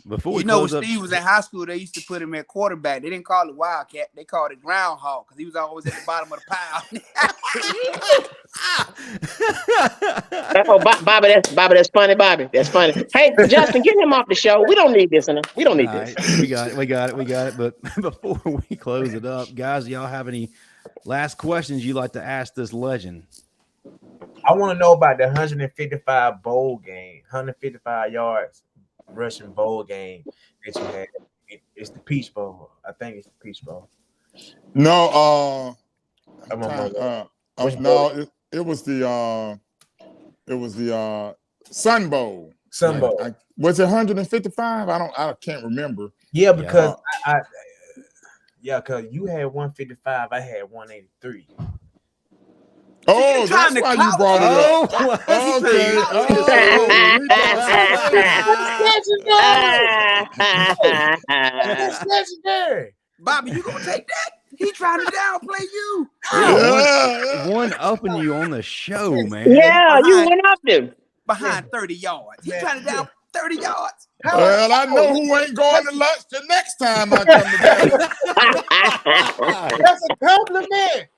Before when Steve was in high school, they used to put him at quarterback. They didn't call it Wildcat. They called it Groundhog because he was always at the bottom of the pile. Bobby, that's funny, Bobby. That's funny. Hey, Justin, get him off the show. We don't need this. We don't need this. Right. We got it. But before we close it up, guys, y'all have any last questions you'd like to ask this legend? I want to know about the 155 bowl game, 155 yards rushing bowl game that you had. It's the Peach Bowl. I think it's the Peach Bowl. No, No, it was the Sun Bowl. Sun Bowl. Was it 155? I can't remember. Yeah, because because you had 155, I had 183. Oh, that's why you brought it up. Okay. That's legendary. Bobby, you gonna take that? He trying to downplay you. One upping you on the show, man. Yeah, you went up there. Behind 30 yards. He trying to down 30 yards. Well, I know who ain't going to lunch the next time I come to That's a compliment.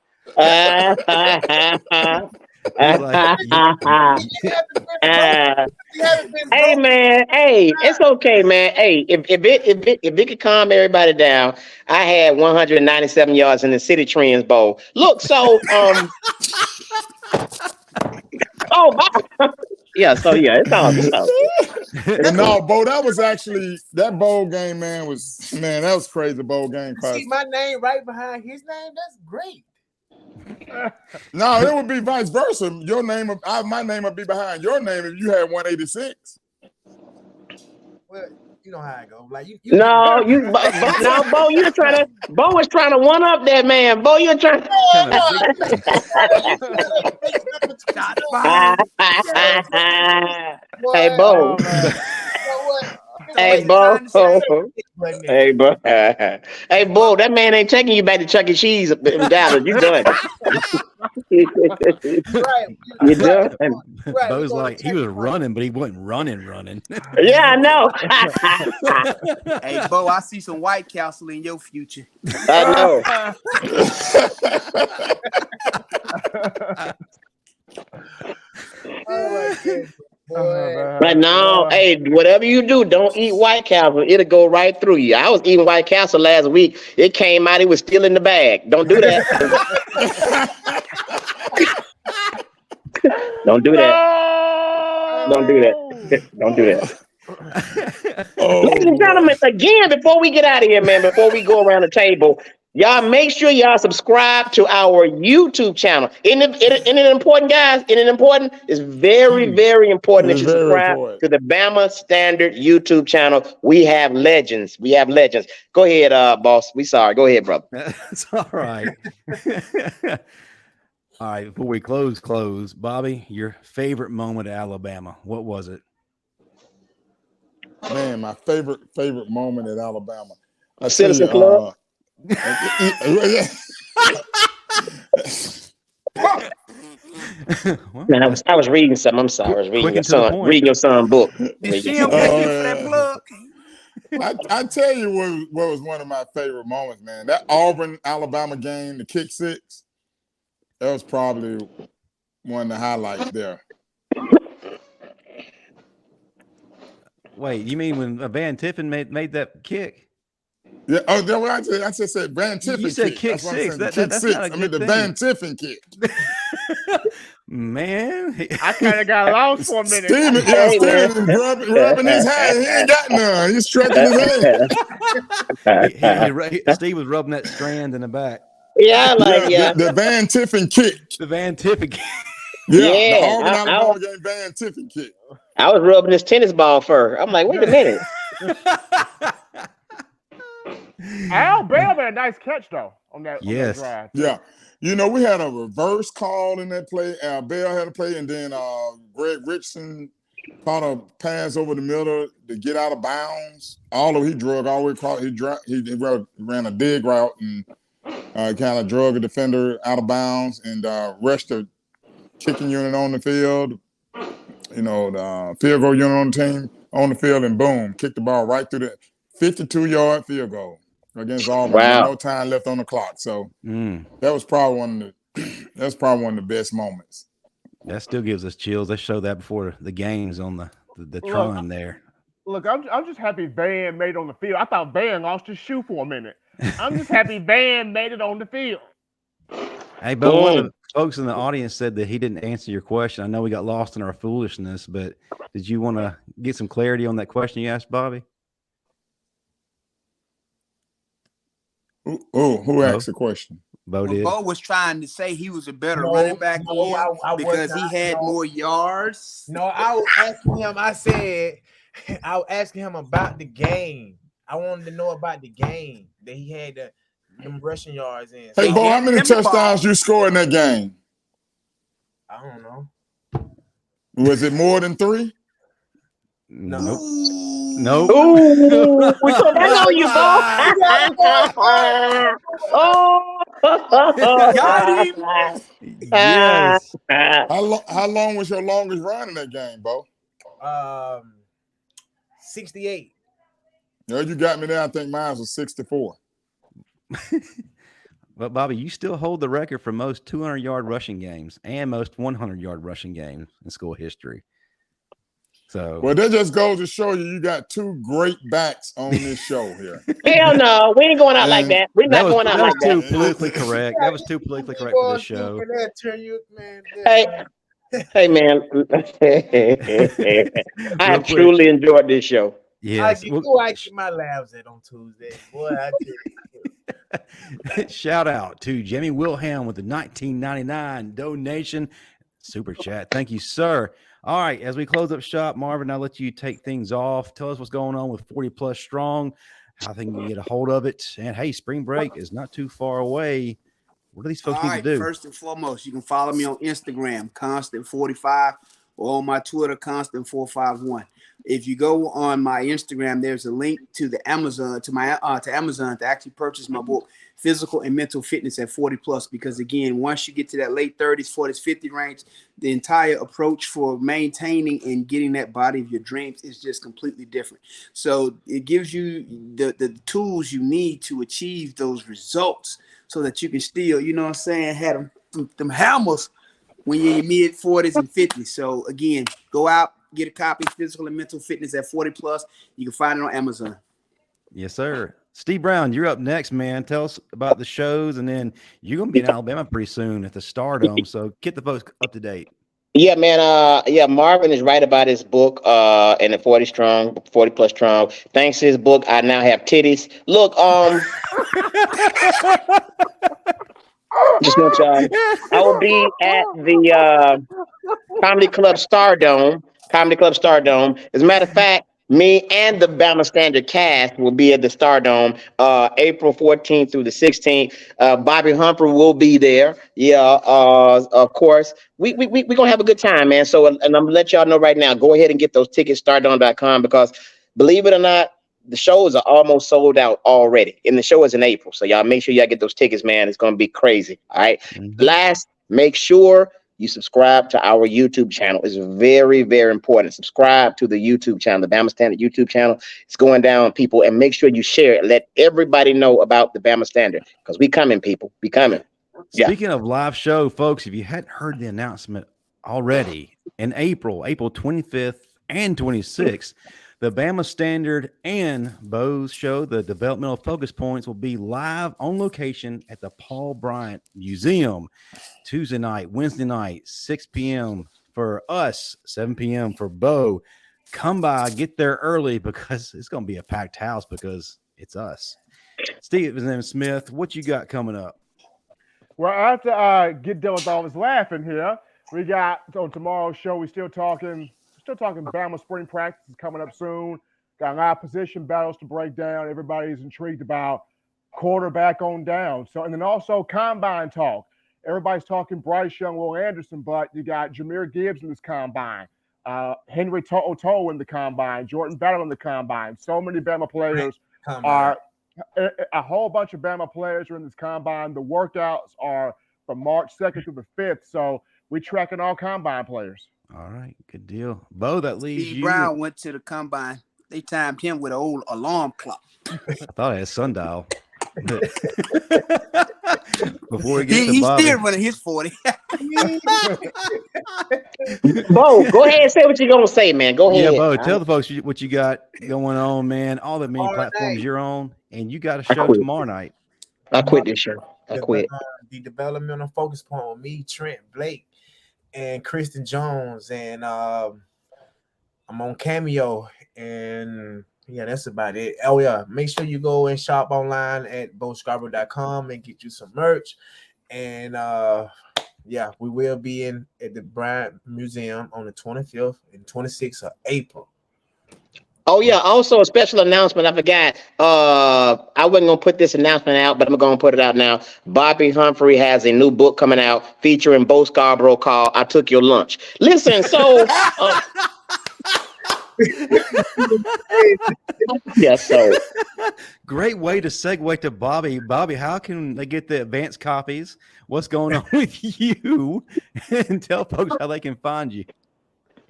Hey man, hey, it's okay, man. Hey, if it could calm everybody down, I had 197 yards in the City Trends Bowl. Look, so it's all. No, Bo, that was actually that bowl game, man. That was crazy bowl game. See my name right behind his name. That's great. No, it would be vice versa. My name would be behind your name if you had 186. Well, you know how I go. Like you. No, Bo, Bo was trying to one up that man. Bo, you're trying. Hey, Bo. Hey, Bo. Hey, Bo. Hey, Bo, that man ain't taking you back to Chuck E. Cheese in Dallas. You done. You done. Bo's like, he was running, but he wasn't running. Yeah, I know. Hey, Bo, I see some White Castle in your future. I know. But no, hey, whatever you do, don't eat White Castle. It'll go right through you. I was eating White Castle last week. It came out, it was still in the bag. Don't do that. Don't do that. Don't do that. Don't do that. Ladies and gentlemen, again, before we get out of here, man, before we go around the table, y'all make sure y'all subscribe to our YouTube channel. Isn't it important, guys? Isn't it important? It's very, very important that you subscribe to the Bama Standard YouTube channel. We have legends. Go ahead, boss. We sorry. Go ahead, brother. That's all right. All right, before we close, Bobby, your favorite moment at Alabama, what was it? Man, my favorite moment at Alabama. Citizen Club. Man, I was reading something. I'm sorry. I was reading your son's book. Did she pay you for that plug? I tell you what was one of my favorite moments, man. That Auburn Alabama game, the kick six. That was probably one of the highlights there. Wait, you mean when Van Tiffin made that kick? Yeah. Oh, that's what I just said. Van Tiffin. You said kick six. That's not a good thing. The Van Tiffin kick. Man, I kind of got lost for a minute. Steven rubbing his hand. He ain't got none. He's stretching his hand. Steve was rubbing that strand in the back. Yeah, the Van Tiffin kick. The Van Tiffin kick. The Auburn Alabama game Van Tiffin kick. I was rubbing this tennis ball fur. I'm like, wait a minute. Alabama had a nice catch though on that drive. Yeah. You know, we had a reverse call in that play. Bell had a play, and then Greg Richardson caught a pass over the middle to get out of bounds. Although he drug all the way across, he ran a dig route and kind of drug a defender out of bounds and rushed the kicking unit on the field. You know, the field goal unit on the team on the field, and boom, kicked the ball right through the 52-yard field goal against Auburn. Wow. No time left on the clock. So that was probably one of the best moments. That still gives us chills. They showed that before the games on the Tron there. Look, I'm just happy Van made it on the field. I thought Van lost his shoe for a minute. I'm just happy Van made it on the field. Hey, but one of the folks in the audience said that he didn't answer your question. I know we got lost in our foolishness, but did you want to get some clarity on that question you asked, Bobby? Who asked the question? Bo was trying to say he was a better running back than him because he had more yards. No, I was asking him. I said, I was asking him about the game. I wanted to know about the game that he had them rushing yards in. Hey, Bo, how many touchdowns you scored in that game? I don't know. Was it more than 3? Nope. Ooh, we put that on you, Bo. Got him. Yes. How long was your longest run in that game, Bo? 68. No, you got me there. I think mine was 64. But Bobby, you still hold the record for most 200-yard rushing games and most 100-yard rushing games in school history. So, well, that just goes to show you got 2 great backs on this show here. Hell no, we ain't going out like that. We're not going out like that. That was too politically correct. That was too politically correct for this show. Hey, man. I have truly enjoyed this show. Yes. I get my labs at on Tuesday. Boy, I tell you. Shout out to Jimmy Wilhelm with the 1999 donation super chat. Thank you, sir. All right, as we close up shop, Marvin, I'll let you take things off. Tell us what's going on with 40 Plus Strong, how they can get a hold of it. And hey, spring break is not too far away. What do these folks need to do? First and foremost, you can follow me on Instagram, Constant45, or on my Twitter, Constant451. If you go on my Instagram, there's a link to the Amazon, to Amazon to actually purchase my book, Physical and Mental Fitness at 40 Plus. Because again, once you get to that late 30s, 40s, 50 range, the entire approach for maintaining and getting that body of your dreams is just completely different. So it gives you the tools you need to achieve those results so that you can still, you know what I'm saying, have them hammers when you're in your mid 40s and 50s. So again, go out, get a copy, Physical and Mental Fitness at 40 Plus. You can find it on Amazon. Yes, sir. Steve Brown, you're up next, man. Tell us about the shows, and then you're going to be in Alabama pretty soon at the Stardome. So get the folks up to date. Yeah, man. Marvin is right about his book, and the 40 Plus Strong. Thanks to his book, I now have titties. Look, just want y'all. I will be at the Comedy Club Stardome. As a matter of fact, me and the Bama Standard cast will be at the Stardome April 14th through the 16th. Bobby Humphrey will be there. Yeah, of course. We gonna have a good time, man. So, and I'm gonna let y'all know right now. Go ahead and get those tickets, stardome.com, because believe it or not, the shows are almost sold out already. And the show is in April. So y'all make sure y'all get those tickets, man. It's gonna be crazy. All right. Mm-hmm. Last, make sure you subscribe to our YouTube channel. It's very, very important. Subscribe to the YouTube channel, the Bama Standard YouTube channel. It's going down, people. And make sure you share it. Let everybody know about the Bama Standard, because we coming, people. We coming. Speaking of live show, folks, if you hadn't heard the announcement already, in April 25th and 26th, the Bama Standard and Bo's show, the Developmental Focus Points, will be live on location at the Paul Bryant Museum Tuesday night, Wednesday night, 6 p.m. for us, 7 p.m. for Bo. Come by, get there early, because it's going to be a packed house because it's us. Steven Smith, what you got coming up? Well, after I get done with all this laughing here, we got on tomorrow's show, we're still talking Bama spring practice is coming up soon. Got a lot of position battles to break down. Everybody's intrigued about quarterback on down. So, and then also combine talk. Everybody's talking Bryce Young, Will Anderson, but you got Jahmyr Gibbs in this combine, Henry To'o in the combine, Jordan Battle in the combine. So many Bama players are a whole bunch of Bama players are in this combine. The workouts are from March 2nd through the 5th. So we're tracking all combine players. All right, good deal. Bo, that leaves Steve you. Brown went to the combine. They timed him with an old alarm clock. I thought I had sundial. Before we get to He's Bobby. still running his 40. Bo, go ahead and say what you're going to say, man. Go ahead. Yeah, Bo, tell the folks what you got going on, man. All the many platforms you're on, and you got a show tomorrow night. I quit this show. I quit. The Developmental Focus Point with me, Trent, Blake, and Kristen Jones, and I'm on Cameo, and yeah, that's about it. Oh yeah, make sure you go and shop online at boscarbrough.com and get you some merch. And yeah, we will be at the Bryant Museum on the 25th and 26th of April. Oh yeah, also a special announcement. I forgot. I wasn't gonna put this announcement out, but I'm gonna put it out now. Bobby Humphrey has a new book coming out featuring Bo Scarbrough called "I Took Your Lunch." Listen, so yes, so great way to segue to Bobby. Bobby, how can they get the advanced copies? What's going on with you? And tell folks how they can find you.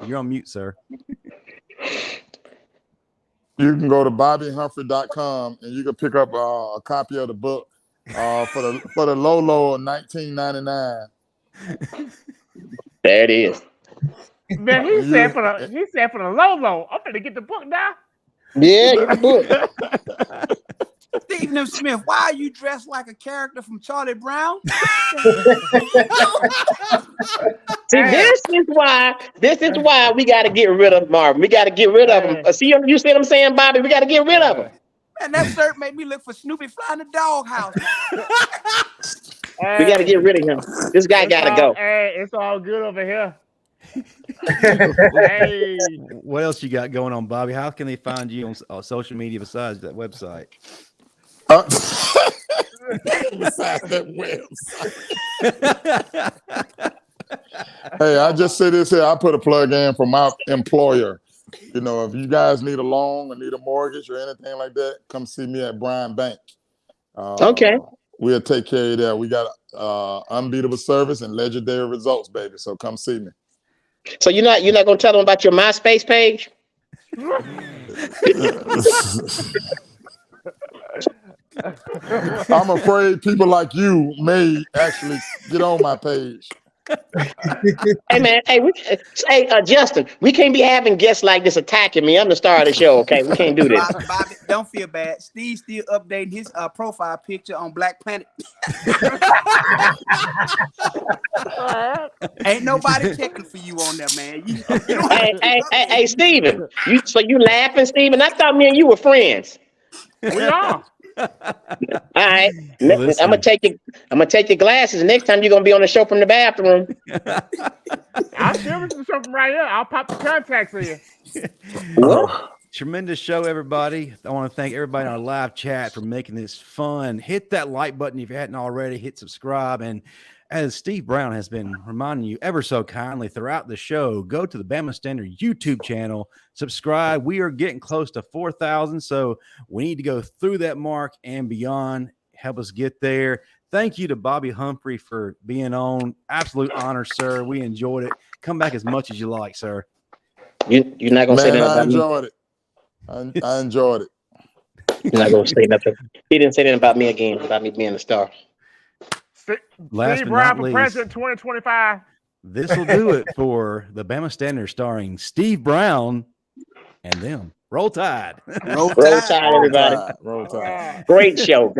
You're on mute, sir. You can go to bobbyhumphrey.com and you can pick up a copy of the book for the low of $19.99. there it is. Man, he said for the low. I'm gonna get the book now. Yeah, get the book. Stephen M. Smith, why are you dressed like a character from Charlie Brown? See, this is why we got to get rid of Marvin. We got to get rid of him. See, you see what I'm saying, Bobby? We got to get rid of him. Man, that shirt made me look for Snoopy flying the doghouse. We got to get rid of him. This guy got to go. Hey, it's all good over here. Hey. What else you got going on, Bobby? How can they find you on social media besides that website? Besides that website. Hey, I just say this here. I put a plug in for my employer. You know, if you guys need a loan or need a mortgage or anything like that, come see me at Bryan Bank. Okay. We'll take care of you there. We got unbeatable service and legendary results, baby. So come see me. So you're not gonna tell them about your MySpace page? I'm afraid people like you may actually get on my page. Hey man, Justin, we can't be having guests like this attacking me. I'm the star of the show, okay? We can't do this. Bobby, don't feel bad. Steve's still updating his profile picture on Black Planet. Ain't nobody checking for you on there, man. Hey, Steven, you laughing, Steven? I thought me and you were friends. We are. All right, I'm gonna take your glasses. Next time you're gonna be on the show from the bathroom. I'll share with you something right here. I'll pop the contacts in you. What? Tremendous show, everybody. I want to thank everybody on our live chat for making this fun. Hit that like button if you hadn't already. Hit subscribe. And as Steve Brown has been reminding you ever so kindly throughout the show, go to the Bama Standard YouTube channel, subscribe. We are getting close to 4,000, so we need to go through that mark and beyond. Help us get there. Thank you to Bobby Humphrey for being on. Absolute honor, sir. We enjoyed it. Come back as much as you like, sir. You're not gonna say that about I enjoyed it. I enjoyed it. You're not gonna say nothing. He didn't say that about me again, about me being a star. Last Steve but Brown not for least, president 2025. This will do it for the Bama Standard starring Steve Brown and them. Roll Tide. Roll Tide, everybody. Roll Tide. Great show.